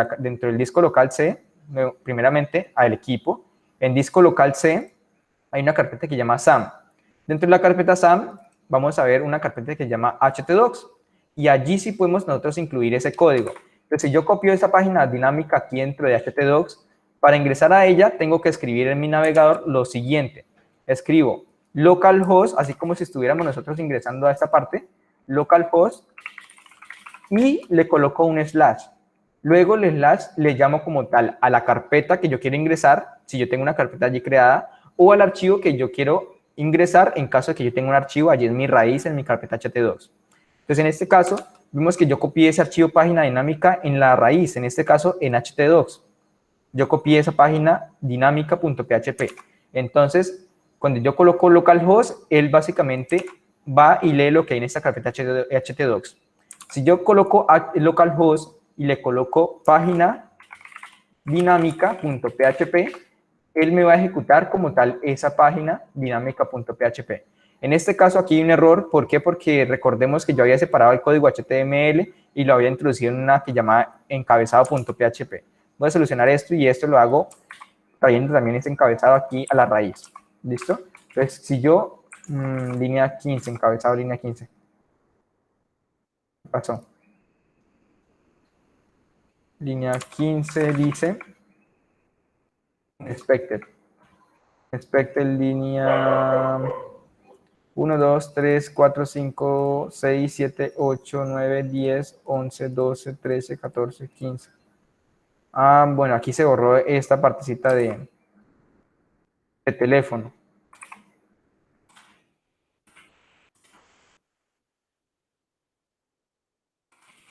del disco local C, primeramente al equipo. En disco local C hay una carpeta que se llama SAM. Dentro de la carpeta SAM vamos a ver una carpeta que se llama htdocs, y allí sí podemos nosotros incluir ese código. Entonces, si yo copio esa página dinámica aquí dentro de htdocs, para ingresar a ella tengo que escribir en mi navegador lo siguiente. Escribo localhost, así como si estuviéramos nosotros ingresando a esta parte, localhost, y le coloco un slash. Luego el slash le llamo como tal a la carpeta que yo quiero ingresar, si yo tengo una carpeta allí creada, o al archivo que yo quiero ingresar en caso de que yo tenga un archivo allí en mi raíz, en mi carpeta htdocs. Entonces, en este caso, vimos que yo copié ese archivo página dinámica en la raíz, en este caso en htdocs. Yo copié esa página dinámica.php. Entonces, cuando yo coloco localhost, él básicamente va y lee lo que hay en esta carpeta htdocs. Si yo coloco localhost y le coloco página dinámica.php, él me va a ejecutar como tal esa página dinámica.php. En este caso aquí hay un error. ¿Por qué? Porque recordemos que yo había separado el código HTML y lo había introducido en una que llamaba encabezado.php. Voy a solucionar esto y esto lo hago trayendo también ese encabezado aquí a la raíz. ¿Listo? Entonces, si yo, línea 15, encabezado línea 15. ¿Qué pasó? Línea 15 dice expected. Expected línea 1, 2, 3, 4, 5, 6, 7, 8, 9, 10, 11, 12, 13, 14, 15. Bueno, aquí se borró esta partecita de teléfono.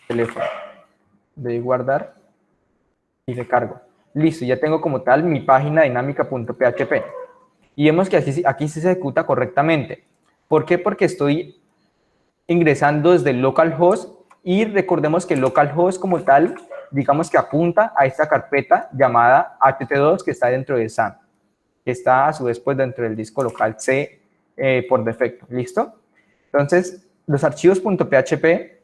Teléfono. De guardar y recargo. Listo, ya tengo como tal mi página dinámica.php. Y vemos que aquí sí se ejecuta correctamente. ¿Por qué? Porque estoy ingresando desde el localhost y recordemos que el localhost como tal, digamos que apunta a esta carpeta llamada htdocs que está dentro de SAM, que está a su vez pues dentro del disco local C por defecto. ¿Listo? Entonces, los archivos .php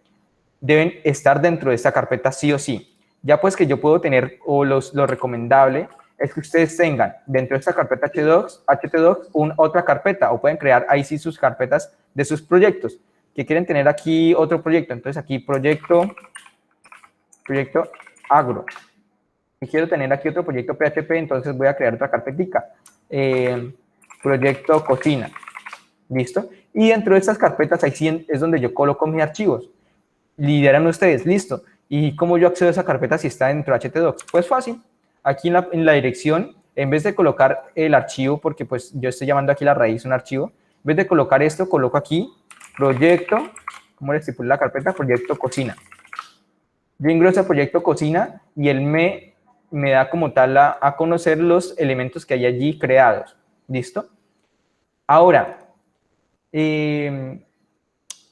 deben estar dentro de esta carpeta sí o sí. Ya pues que yo puedo tener, o lo recomendable es que ustedes tengan dentro de esta carpeta htdocs otra carpeta, o pueden crear ahí sí sus carpetas de sus proyectos, que quieren tener aquí otro proyecto. Entonces aquí proyecto agro. Y quiero tener aquí otro proyecto PHP, entonces voy a crear otra carpetica. Proyecto cocina. ¿Listo? Y dentro de estas carpetas ahí sí es donde yo coloco mis archivos. Lideran ustedes, listo. ¿Y cómo yo accedo a esa carpeta si está dentro de htdocs? Pues fácil. Aquí en la dirección, en vez de colocar el archivo, porque pues yo estoy llamando aquí la raíz un archivo, en vez de colocar esto, coloco aquí proyecto, ¿cómo le estipula la carpeta? Proyecto cocina. Yo ingreso a proyecto cocina y él me da como tal a conocer los elementos que hay allí creados. ¿Listo? Ahora,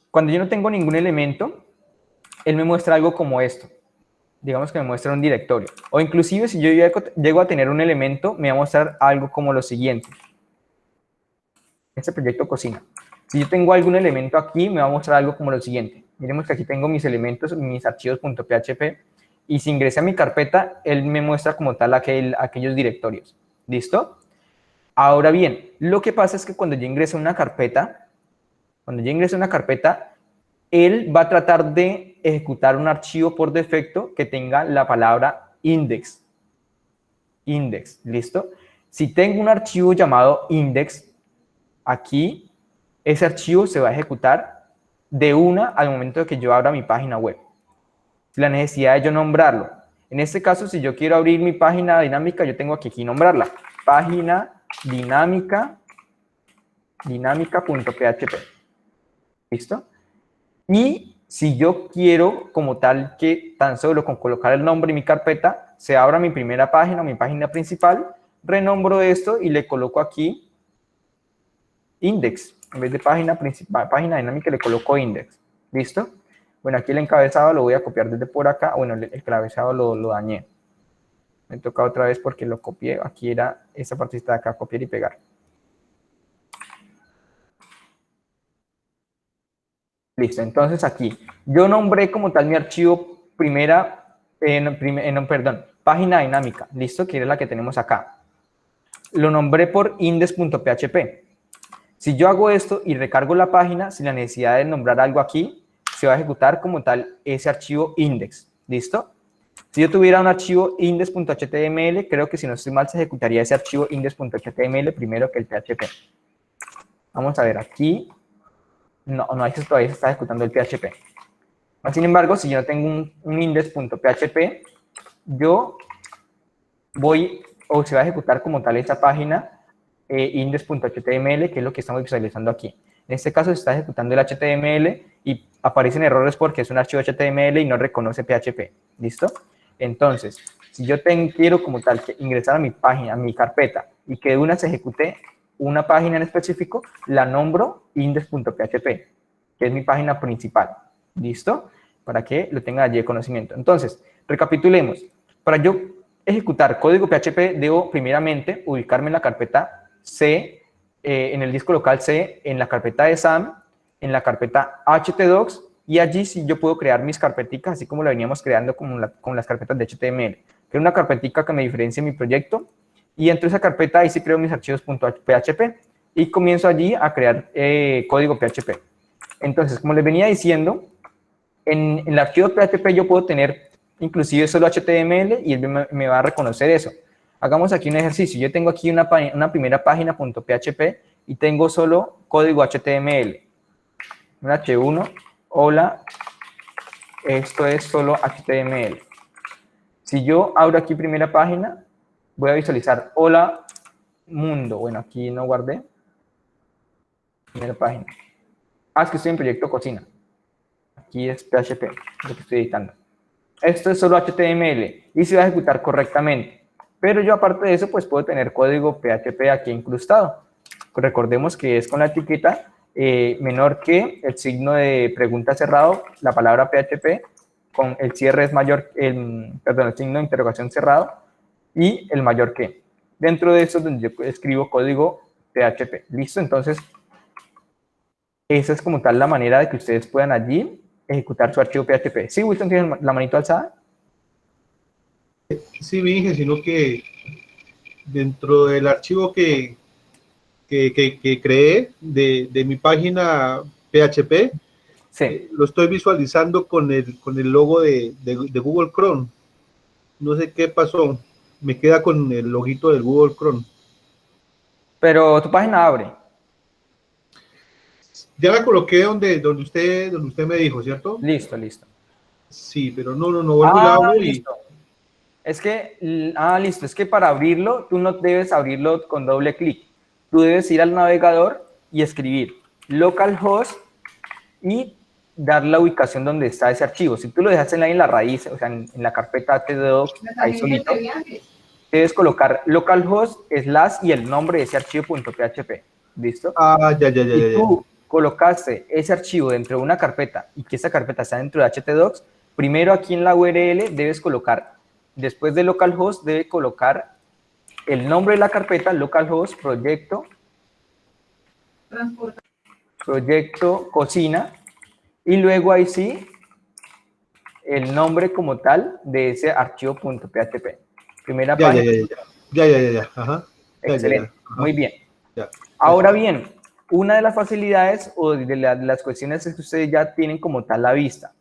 cuando yo no tengo ningún elemento, él me muestra algo como esto. Digamos que me muestra un directorio. O inclusive si yo llego a tener un elemento, me va a mostrar algo como lo siguiente. Este proyecto cocina. Si yo tengo algún elemento aquí, me va a mostrar algo como lo siguiente. Miremos que aquí tengo mis elementos, mis archivos .php, y si ingresé a mi carpeta, él me muestra como tal aquellos directorios. ¿Listo? Ahora bien, lo que pasa es que cuando yo ingreso a una carpeta, él va a tratar de ejecutar un archivo por defecto que tenga la palabra index. Index, ¿listo? Si tengo un archivo llamado index, aquí ese archivo se va a ejecutar de una al momento de que yo abra mi página web. La necesidad de yo nombrarlo. En este caso, si yo quiero abrir mi página dinámica, yo tengo que aquí nombrarla. Página dinámica.php. ¿Listo? Y si yo quiero como tal que tan solo con colocar el nombre en mi carpeta se abra mi primera página o mi página principal, renombro esto y le coloco aquí index. En vez de página principal, página dinámica, le coloco index. ¿Listo? Bueno, aquí el encabezado lo voy a copiar desde por acá. Bueno, el encabezado lo dañé. Me toca otra vez porque lo copié. Aquí era esta partecita de acá, copiar y pegar. Listo, entonces aquí yo nombré como tal mi archivo página dinámica, ¿listo? Que es la que tenemos acá. Lo nombré por index.php. Si yo hago esto y recargo la página, sin la necesidad de nombrar algo aquí, se va a ejecutar como tal ese archivo index, ¿listo? Si yo tuviera un archivo index.html, creo que si no estoy mal se ejecutaría ese archivo index.html primero que el PHP. Vamos a ver aquí. No, esto todavía se está ejecutando el PHP. Sin embargo, si yo no tengo un index.php, yo voy, o se va a ejecutar como tal esta página index.html, que es lo que estamos visualizando aquí. En este caso se está ejecutando el HTML y aparecen errores porque es un archivo HTML y no reconoce PHP. ¿Listo? Entonces, si yo quiero como tal que ingresar a mi página, a mi carpeta, y que de una se ejecute una página en específico, la nombro index.php, que es mi página principal. ¿Listo? Para que lo tengan allí de conocimiento. Entonces, recapitulemos. Para yo ejecutar código PHP, debo primeramente ubicarme en la carpeta C, en el disco local C, en la carpeta de SAM, en la carpeta htdocs, y allí sí yo puedo crear mis carpeticas, así como la veníamos creando con las carpetas de HTML. Creo una carpetica que me diferencie mi proyecto, y dentro de esa carpeta ahí sí creo mis archivos .php, y comienzo allí a crear código PHP. Entonces, como les venía diciendo, en el archivo PHP yo puedo tener inclusive solo HTML y él me va a reconocer eso. Hagamos aquí un ejercicio. Yo tengo aquí una primera página .php y tengo solo código HTML. Un H1, hola, esto es solo HTML. Si yo abro aquí primera página, voy a visualizar hola mundo. Bueno, aquí no guardé. Primera página. Es que estoy en proyecto cocina. Aquí es PHP, lo que estoy editando. Esto es solo HTML y se va a ejecutar correctamente. Pero yo aparte de eso, pues puedo tener código PHP aquí incrustado. Recordemos que es con la etiqueta menor que el signo de pregunta cerrado, la palabra PHP, con el cierre es mayor, el signo de interrogación cerrado y el mayor que. Dentro de eso donde yo escribo código PHP. ¿Listo? Entonces, esa es como tal la manera de que ustedes puedan allí ejecutar su archivo PHP. ¿Sí, Wilson, tiene la manito alzada? Sí, Vinge, sino que dentro del archivo que creé de mi página PHP, Sí. lo estoy visualizando con el logo de Google Chrome. No sé qué pasó, me queda con el loguito del Google Chrome. Pero tu página abre. Ya la coloqué donde usted me dijo, ¿cierto? Listo, listo. Sí, pero no, vuelvo y la abro y... Listo. Es que, listo, es que para abrirlo, tú no debes abrirlo con doble clic. Tú debes ir al navegador y escribir localhost y dar la ubicación donde está ese archivo. Si tú lo dejas en la raíz, o sea, en la carpeta htdocs, ahí solito, debes colocar localhost / y el nombre de ese archivo .php. ¿Listo? Ya. Y tú colocaste ese archivo dentro de una carpeta y que esa carpeta está dentro de htdocs, primero aquí en la URL debes colocar, después de localhost, debe colocar el nombre de la carpeta, localhost, proyecto cocina, y luego ahí sí, el nombre como tal de ese archivo .php. Primera página. Ya. Ajá. Excelente, Ajá. muy bien. Ya. Ahora bien, una de las facilidades o de las cuestiones es que ustedes ya tienen como tal la vista.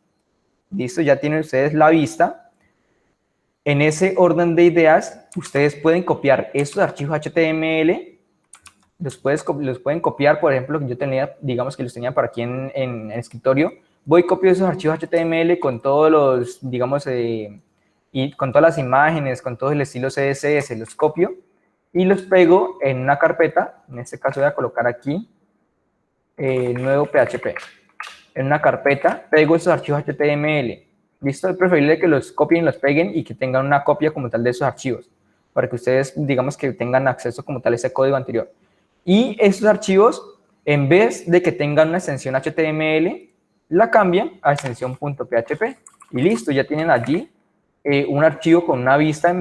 ¿Listo? Ya tienen ustedes la vista. En ese orden de ideas, ustedes pueden copiar estos archivos HTML, los pueden copiar, por ejemplo, yo tenía, digamos que los tenía por aquí en el escritorio, voy y copio esos archivos HTML con todos los, digamos, y con todas las imágenes, con todo el estilo CSS, los copio y los pego en una carpeta. En este caso voy a colocar aquí nuevo PHP. En una carpeta pego esos archivos HTML. ¿Listo? Es preferible que los copien, los peguen y que tengan una copia como tal de esos archivos, para que ustedes, digamos, que tengan acceso como tal a ese código anterior. Y estos archivos, en vez de que tengan una extensión HTML, la cambian a extensión .php. Y listo, ya tienen allí un archivo con una vista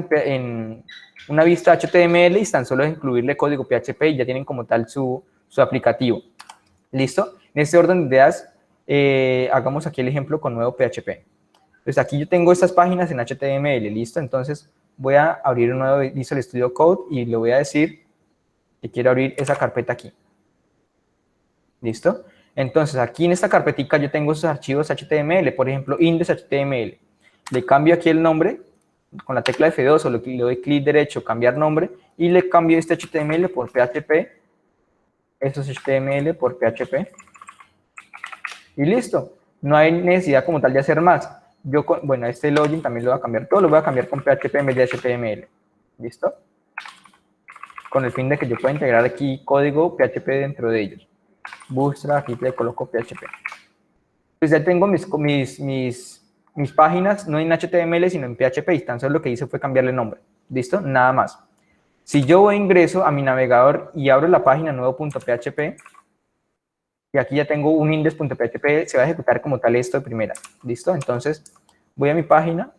una vista HTML y tan solo es incluirle código PHP y ya tienen como tal su aplicativo. ¿Listo? En este orden de ideas, hagamos aquí el ejemplo con nuevo PHP. Entonces aquí yo tengo estas páginas en HTML, ¿listo? Entonces voy a abrir un nuevo Visual Studio Code y le voy a decir que quiero abrir esa carpeta aquí. ¿Listo? Entonces aquí en esta carpetica yo tengo esos archivos HTML, por ejemplo, index.html. Le cambio aquí el nombre con la tecla F2 o le doy clic derecho, cambiar nombre, y le cambio este HTML por PHP, estos HTML por PHP, y listo. No hay necesidad como tal de hacer más. Bueno, este login también lo voy a cambiar, todo lo voy a cambiar con PHP en vez de HTML. ¿Listo? Con el fin de que yo pueda integrar aquí código PHP dentro de ellos. Bootstrap, aquí le coloco PHP. Pues ya tengo mis páginas, no en HTML, sino en PHP, y tan solo lo que hice fue cambiarle el nombre. ¿Listo? Nada más. Si yo ingreso a mi navegador y abro la página nuevo.php, y aquí ya tengo un index.php, se va a ejecutar como tal esto de primera. ¿Listo? Entonces, voy a mi página,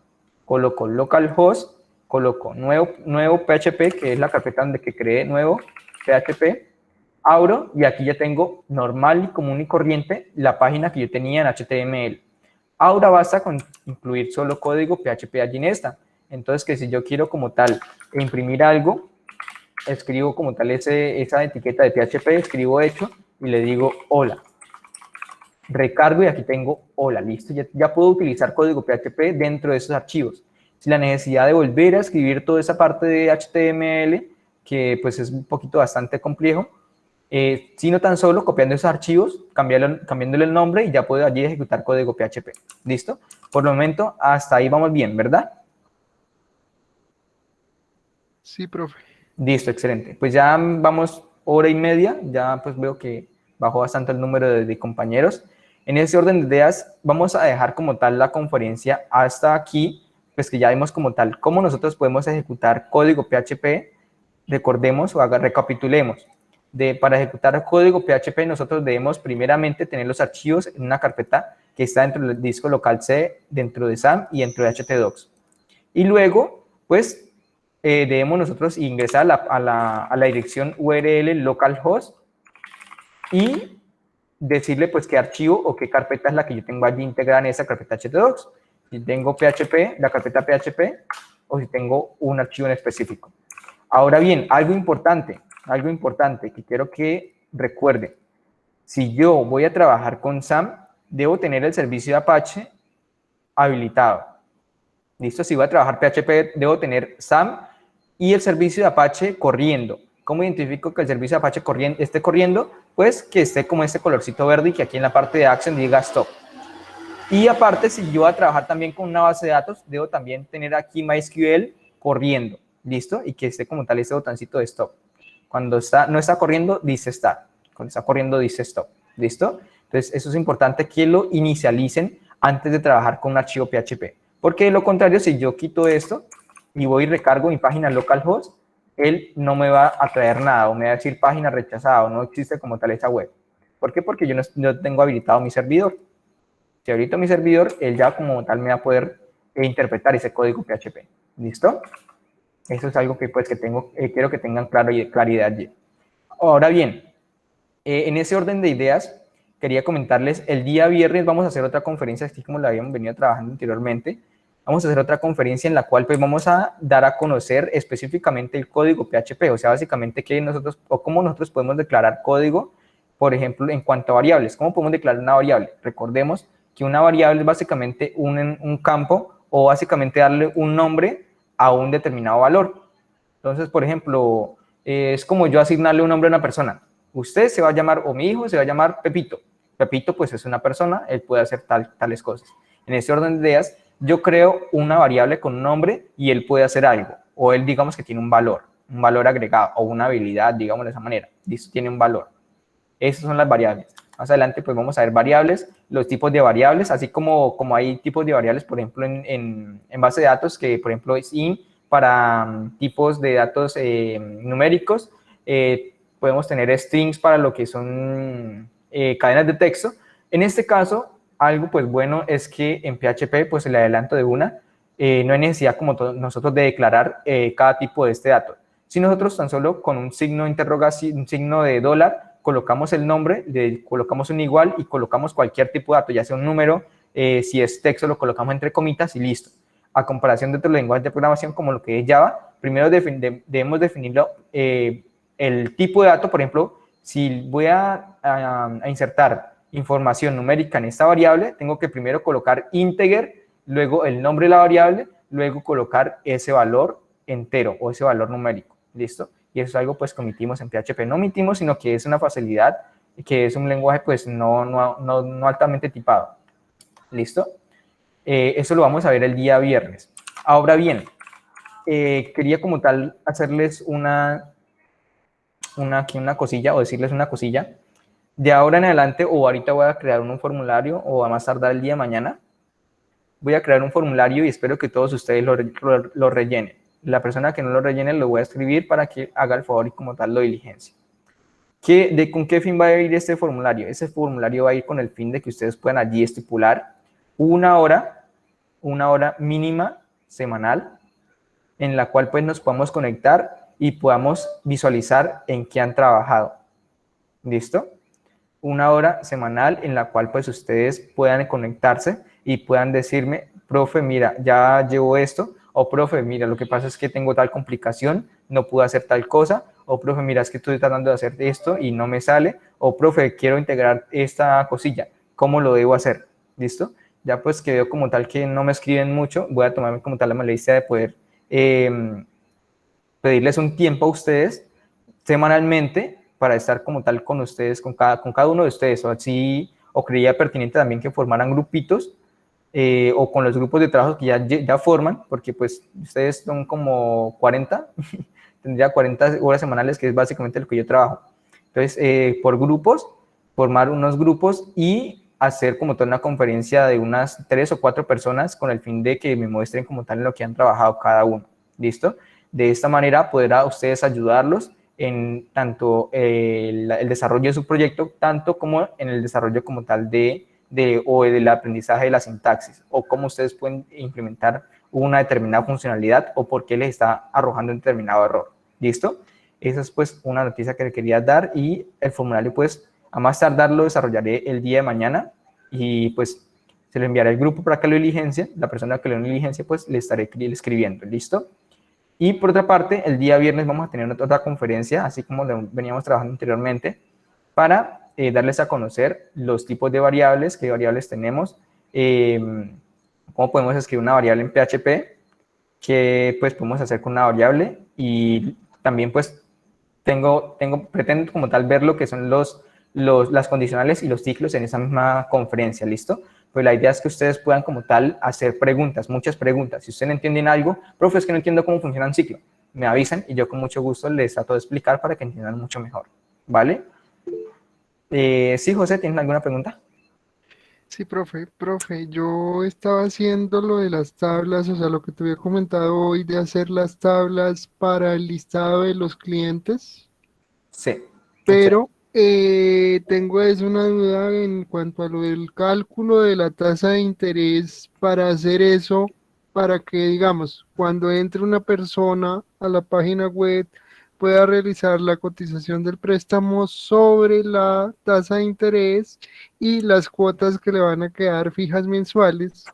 coloco localhost, coloco nuevo PHP, que es la carpeta donde que creé nuevo PHP, abro y aquí ya tengo normal y común y corriente la página que yo tenía en HTML. Ahora basta con incluir solo código PHP allí en esta. Entonces, que si yo quiero como tal imprimir algo, escribo como tal esa etiqueta de PHP, escribo hecho y le digo hola. Recargo y aquí tengo hola, listo. Ya puedo utilizar código PHP dentro de esos archivos. Sin la necesidad de volver a escribir toda esa parte de HTML, que pues es un poquito bastante complejo, sino tan solo copiando esos archivos, cambiándole el nombre y ya puedo allí ejecutar código PHP. ¿Listo? Por el momento, hasta ahí vamos bien, ¿verdad? Sí, profe. Listo, excelente. Pues ya vamos hora y media, ya pues veo que bajó bastante el número de compañeros. En ese orden de ideas, vamos a dejar como tal la conferencia hasta aquí, pues que ya vimos como tal cómo nosotros podemos ejecutar código PHP. Recordemos o recapitulemos. Para ejecutar código PHP, nosotros debemos primeramente tener los archivos en una carpeta que está dentro del disco local C, dentro de SAM y dentro de htdocs. Y luego, pues, debemos nosotros ingresar a la dirección URL localhost y decirle, pues, qué archivo o qué carpeta es la que yo tengo allí integrada en esa carpeta htdocs. Si tengo PHP, la carpeta PHP, o si tengo un archivo en específico. Ahora bien, algo importante que quiero que recuerden. Si yo voy a trabajar con SAM, debo tener el servicio de Apache habilitado. ¿Listo? Si voy a trabajar PHP, debo tener SAM y el servicio de Apache corriendo. ¿Cómo identifico que el servicio de Apache esté corriendo? Pues que esté como este colorcito verde y que aquí en la parte de Action diga Stop. Y aparte, si yo voy a trabajar también con una base de datos, debo también tener aquí MySQL corriendo. ¿Listo? Y que esté como tal este botoncito de Stop. Cuando no está corriendo, dice Start. Cuando está corriendo, dice Stop. ¿Listo? Entonces, eso es importante que lo inicialicen antes de trabajar con un archivo PHP. Porque de lo contrario, si yo quito esto y voy y recargo mi página localhost, él no me va a traer nada o me va a decir página rechazada o no existe como tal esa web. ¿Por qué? Porque yo no tengo habilitado mi servidor. Si habilito mi servidor, él ya como tal me va a poder interpretar ese código PHP. ¿Listo? Eso es algo que pues quiero que tengan claridad allí. Ahora bien, en ese orden de ideas, quería comentarles, el día viernes vamos a hacer otra conferencia, así como la habíamos venido trabajando anteriormente. Vamos a hacer otra conferencia en la cual pues vamos a dar a conocer específicamente el código PHP, o sea, básicamente cómo nosotros podemos declarar código, por ejemplo, en cuanto a variables. ¿Cómo podemos declarar una variable? Recordemos que una variable es básicamente un campo o básicamente darle un nombre a un determinado valor. Entonces, por ejemplo, es como yo asignarle un nombre a una persona. Usted se va a llamar, o mi hijo se va a llamar Pepito. Pepito, pues, es una persona, él puede hacer tales cosas. En ese orden de ideas, yo creo una variable con un nombre y él puede hacer algo. O él, digamos que tiene un valor agregado, o una habilidad, digamos de esa manera. Listo, tiene un valor. Esas son las variables. Más adelante, pues, vamos a ver variables, los tipos de variables, así como hay tipos de variables, por ejemplo, en base de datos, que, por ejemplo, es int para tipos de datos numéricos. Podemos tener strings para lo que son cadenas de texto. En este caso, algo, pues, bueno es que en PHP, pues, le adelanto de una, no hay necesidad como nosotros de declarar cada tipo de este dato. Si nosotros tan solo con un signo de interrogación, un signo de $, colocamos el nombre, le colocamos un igual y colocamos cualquier tipo de dato, ya sea un número, Si es texto, lo colocamos entre comitas y listo. A comparación de otros lenguajes de programación como lo que es Java, primero debemos definirlo, el tipo de dato. Por ejemplo, si voy a insertar información numérica en esta variable, tengo que primero colocar integer, luego el nombre de la variable, luego colocar ese valor entero o ese valor numérico, ¿listo? Y eso es algo pues que omitimos en PHP. No omitimos, sino que es una facilidad, que es un lenguaje pues no altamente tipado, ¿listo? Eso lo vamos a ver el día viernes. Ahora bien, quería como tal hacerles una cosilla, o decirles una cosilla. De ahora en adelante, o ahorita voy a crear un formulario, o a más tardar el día de mañana, voy a crear un formulario y espero que todos ustedes lo rellenen. La persona que no lo rellene lo voy a escribir para que haga el favor y como tal lo diligencia. ¿Con qué fin va a ir este formulario? Ese formulario va a ir con el fin de que ustedes puedan allí estipular una hora mínima semanal en la cual pues nos podamos conectar y podamos visualizar en qué han trabajado. ¿Listo? Una hora semanal en la cual pues ustedes puedan conectarse y puedan decirme, profe, mira, ya llevo esto, o profe, mira, lo que pasa es que tengo tal complicación, no puedo hacer tal cosa, o profe, mira, es que estoy tratando de hacer esto y no me sale, o profe, quiero integrar esta cosilla, ¿cómo lo debo hacer? ¿Listo? Ya pues que veo como tal que no me escriben mucho, voy a tomarme como tal la molestia de poder pedirles un tiempo a ustedes semanalmente para estar como tal con ustedes, con cada uno de ustedes, o creía pertinente también que formaran grupitos, o con los grupos de trabajo que ya forman, porque pues ustedes son como 40, tendría 40 horas semanales, que es básicamente lo que yo trabajo. Entonces, por grupos, formar unos grupos y hacer como toda una conferencia de unas 3 o 4 personas con el fin de que me muestren como tal en lo que han trabajado cada uno. ¿Listo? De esta manera podrá ustedes ayudarlos en tanto el desarrollo de su proyecto, tanto como en el desarrollo como tal del aprendizaje de la sintaxis, o cómo ustedes pueden implementar una determinada funcionalidad o por qué les está arrojando un determinado error. ¿Listo? Esa es pues una noticia que le quería dar, y el formulario pues a más tardar lo desarrollaré el día de mañana y pues se lo enviaré al grupo para que lo diligencie. La persona que lo diligencie pues le estaré escribiendo. ¿Listo? Y por otra parte, el día viernes vamos a tener otra conferencia, así como veníamos trabajando anteriormente, para darles a conocer los tipos de variables, qué variables tenemos, cómo podemos escribir una variable en PHP, qué pues podemos hacer con una variable, y también pues pretendo como tal ver lo que son las condicionales y los ciclos en esa misma conferencia. ¿Listo? Pues la idea es que ustedes puedan como tal hacer preguntas, muchas preguntas. Si ustedes no entienden algo, profe, es que no entiendo cómo funciona un ciclo, me avisan y yo con mucho gusto les trato de explicar para que entiendan mucho mejor. ¿Vale? Sí, José, ¿tienes alguna pregunta? Sí, profe, yo estaba haciendo lo de las tablas, o sea, lo que te había comentado hoy de hacer las tablas para el listado de los clientes, Sí. pero tengo una duda en cuanto a lo del cálculo de la tasa de interés para hacer eso, para que, digamos, cuando entre una persona a la página web pueda realizar la cotización del préstamo sobre la tasa de interés y las cuotas que le van a quedar fijas mensuales.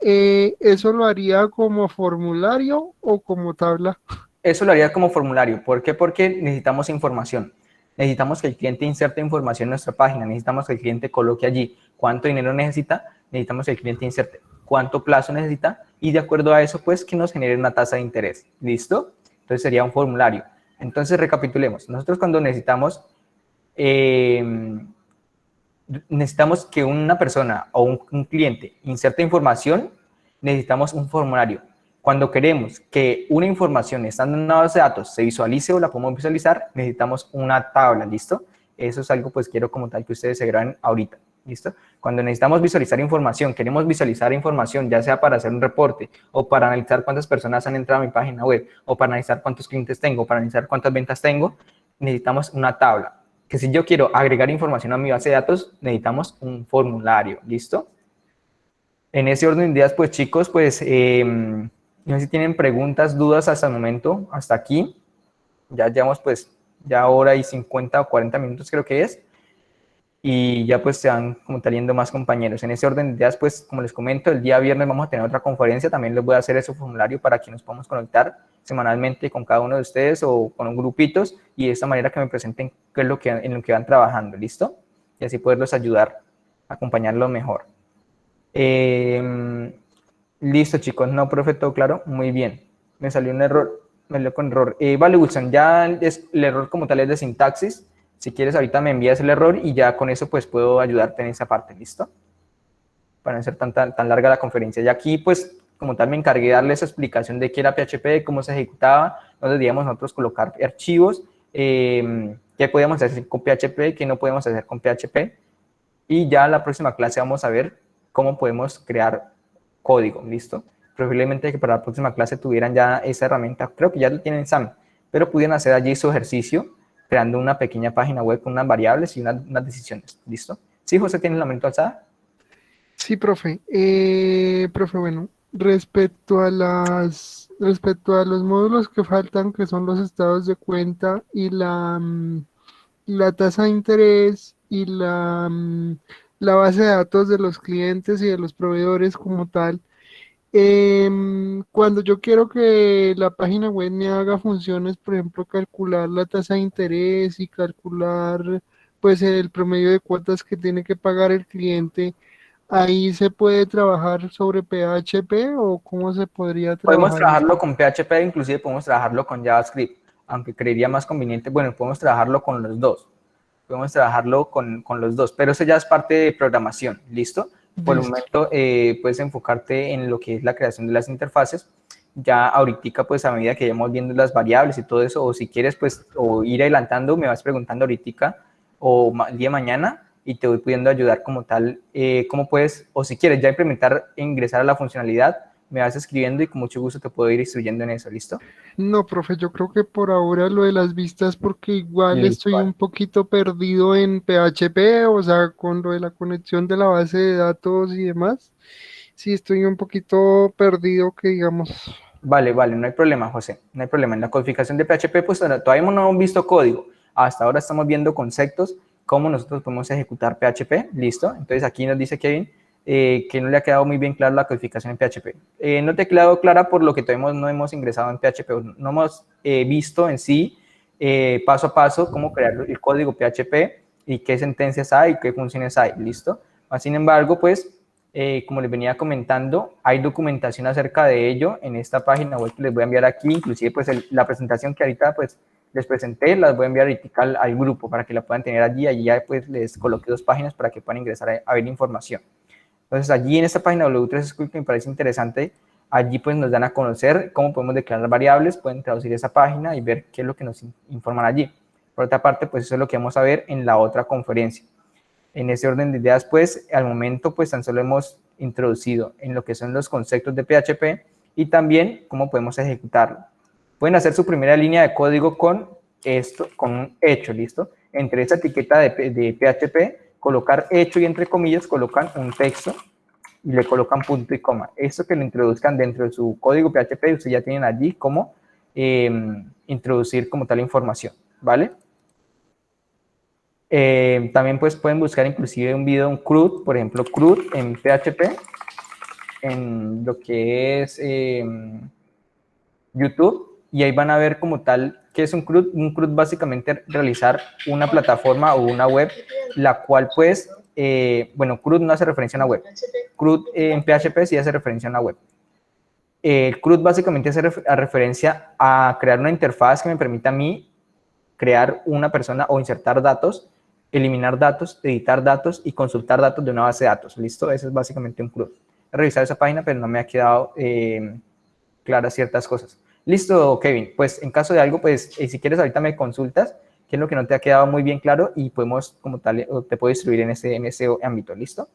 ¿Eso lo haría como formulario o como tabla? Eso lo haría como formulario. ¿Por qué? Porque necesitamos información. Necesitamos que el cliente inserte información en nuestra página. Necesitamos que el cliente coloque allí cuánto dinero necesita. Necesitamos que el cliente inserte cuánto plazo necesita. Y de acuerdo a eso, pues, que nos genere una tasa de interés. ¿Listo? Entonces sería un formulario. Entonces, recapitulemos. Nosotros cuando necesitamos que una persona o un cliente inserte información, necesitamos un formulario. Cuando queremos que una información estando en una base de datos se visualice o la podemos visualizar, necesitamos una tabla. ¿Listo? Eso es algo pues quiero como tal que ustedes se graben ahorita. ¿Listo? Cuando necesitamos visualizar información, queremos visualizar información, ya sea para hacer un reporte, o para analizar cuántas personas han entrado a mi página web, o para analizar cuántos clientes tengo, para analizar cuántas ventas tengo, necesitamos una tabla. Que si yo quiero agregar información a mi base de datos, necesitamos un formulario. ¿Listo? En ese orden de ideas, pues chicos, pues no sé si tienen preguntas, dudas hasta el momento, hasta aquí. Ya llevamos pues ya hora y 50 o 40 minutos creo que es. y ya pues se van como tal yendo más compañeros. En ese orden de ideas, pues como les comento, el día viernes vamos a tener otra conferencia, también les voy a hacer ese formulario para que nos podamos conectar semanalmente con cada uno de ustedes o con grupitos, y de esta manera que me presenten qué es en lo que van trabajando, ¿listo? Y así poderlos ayudar, acompañarlos mejor. Listo, chicos. No, profe, todo claro. Muy bien. Me salió un error. Me salió con error. Vale, Wilson, ya el error como tal es de sintaxis. Si quieres, ahorita me envías el error y ya con eso pues puedo ayudarte en esa parte. ¿Listo? Para no ser tan larga la conferencia. Y aquí pues como tal me encargué de darles explicación de qué era PHP, cómo se ejecutaba, dónde debíamos nosotros colocar archivos, qué podíamos hacer con PHP, qué no podemos hacer con PHP. Y ya en la próxima clase vamos a ver cómo podemos crear código, ¿listo? Probablemente que para la próxima clase tuvieran ya esa herramienta, creo que ya lo tienen en SAM, pero pudieran hacer allí su ejercicio creando una pequeña página web con unas variables y unas decisiones, ¿listo? ¿Sí, José, tienes la mente alzada? Sí, profe. Profe, bueno, respecto a los módulos que faltan, que son los estados de cuenta y la tasa de interés y la base de datos de los clientes y de los proveedores como tal. Cuando yo quiero que la página web me haga funciones, por ejemplo, calcular la tasa de interés y calcular pues el promedio de cuotas que tiene que pagar el cliente, ¿ahí se puede trabajar sobre PHP o cómo se podría Podemos trabajar trabajarlo eso? con PHP, inclusive podemos trabajarlo con JavaScript, aunque creería más conveniente, bueno, podemos trabajarlo con los dos. Podemos trabajarlo con los dos, pero eso ya es parte de programación, ¿listo? Por el Listo. momento puedes enfocarte en lo que es la creación de las interfaces. Ya ahorita, pues a medida que vayamos viendo las variables y todo eso, o si quieres, pues, o ir adelantando, me vas preguntando ahorita o el día de mañana y te voy pudiendo ayudar como tal, cómo puedes, o si quieres ya implementar, ingresar a la funcionalidad, me vas escribiendo y con mucho gusto te puedo ir instruyendo en eso, ¿listo? No, profe, yo creo que por ahora lo de las vistas, porque igual Listo, estoy vale. un poquito perdido en PHP, o sea, con lo de la conexión de la base de datos y demás. Sí, estoy un poquito perdido, que digamos. Vale, no hay problema, José, no hay problema. En la codificación de PHP, pues todavía no hemos visto código. Hasta ahora estamos viendo conceptos, cómo nosotros podemos ejecutar PHP, listo. Entonces aquí nos dice Kevin que no le ha quedado muy bien clara la codificación en PHP. No te ha quedado clara por lo que todavía no hemos ingresado en PHP, no hemos visto en sí paso a paso cómo crear el código PHP y qué sentencias hay, qué funciones hay, listo. Sin embargo, pues como les venía comentando, hay documentación acerca de ello en esta página web que les voy a enviar aquí, inclusive pues la presentación que ahorita pues les presenté, las voy a enviar ahorita al grupo para que la puedan tener allí ya pues les coloqué 2 páginas para que puedan ingresar a ver la información. Entonces allí en esta página W3 School, que me parece interesante, allí pues nos dan a conocer cómo podemos declarar variables, pueden traducir esa página y ver qué es lo que nos informan allí. Por otra parte, pues eso es lo que vamos a ver en la otra conferencia. En ese orden de ideas, pues, al momento, pues, tan solo hemos introducido en lo que son los conceptos de PHP y también cómo podemos ejecutarlo. Pueden hacer su primera línea de código con esto, con un hecho, ¿listo? Entre esta etiqueta de PHP, colocar hecho y entre comillas colocan un texto y le colocan punto y coma. Esto que lo introduzcan dentro de su código PHP, ustedes ya tienen allí cómo introducir como tal información, ¿vale? También pues pueden buscar inclusive un video, un CRUD, por ejemplo, CRUD en PHP, en lo que es YouTube, y ahí van a ver como tal que es un CRUD. Un CRUD básicamente realizar una plataforma o una web, la cual pues, bueno, CRUD no hace referencia a una web, CRUD en PHP sí hace referencia a una web. El CRUD básicamente hace referencia a crear una interfaz que me permita a mí crear una persona o insertar datos, eliminar datos, editar datos y consultar datos de una base de datos. ¿Listo? Eso es básicamente un CRUD. He revisado esa página, pero no me ha quedado claras ciertas cosas. Listo, Kevin. Pues en caso de algo, pues si quieres ahorita me consultas qué es lo que no te ha quedado muy bien claro y podemos, como tal, te puedo instruir en ese ámbito. ¿Listo?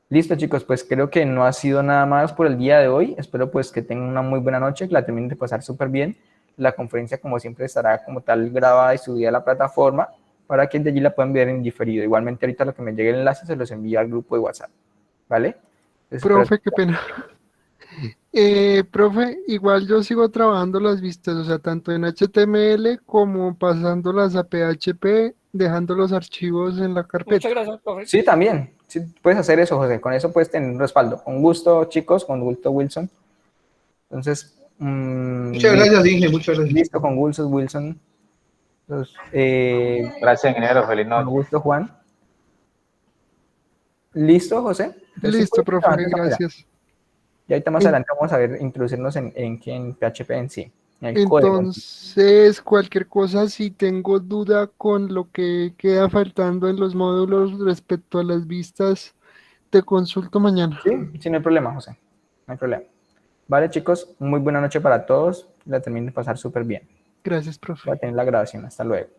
Listo, chicos, pues creo que no ha sido nada más por el día de hoy. Espero pues que tengan una muy buena noche, que la terminen de pasar súper bien. La conferencia, como siempre, estará como tal grabada y subida a la plataforma para que de allí la puedan ver en diferido. Igualmente, ahorita lo que me llegue el enlace se los envío al grupo de WhatsApp, ¿vale? Entonces, Profe, qué pena. Profe, igual yo sigo trabajando las vistas, o sea, tanto en HTML como pasándolas a PHP dejando los archivos en la carpeta. Muchas gracias, profe. Sí, también. Sí, puedes hacer eso, José. Con eso puedes tener un respaldo. Con gusto, chicos, con gusto, Wilson. Entonces, Muchas gracias, Inge, muchas gracias. listo, con gusto, Wilson. Entonces, Gracias, ingeniero. Feliz con noche. gusto, Juan. ¿Listo, José? Entonces, sí, Listo, puedes profe, trabajar de esa manera. gracias. Y ahorita más En- adelante vamos a ver, introducirnos en PHP en sí, en el código. Entonces, cualquier cosa, si tengo duda con lo que queda faltando en los módulos respecto a las vistas, te consulto mañana. Sí, sí, no hay problema, José. No hay problema. Vale, chicos, muy buena noche para todos. La terminen de pasar súper bien. Gracias, profe. Voy a tener la grabación. Hasta luego.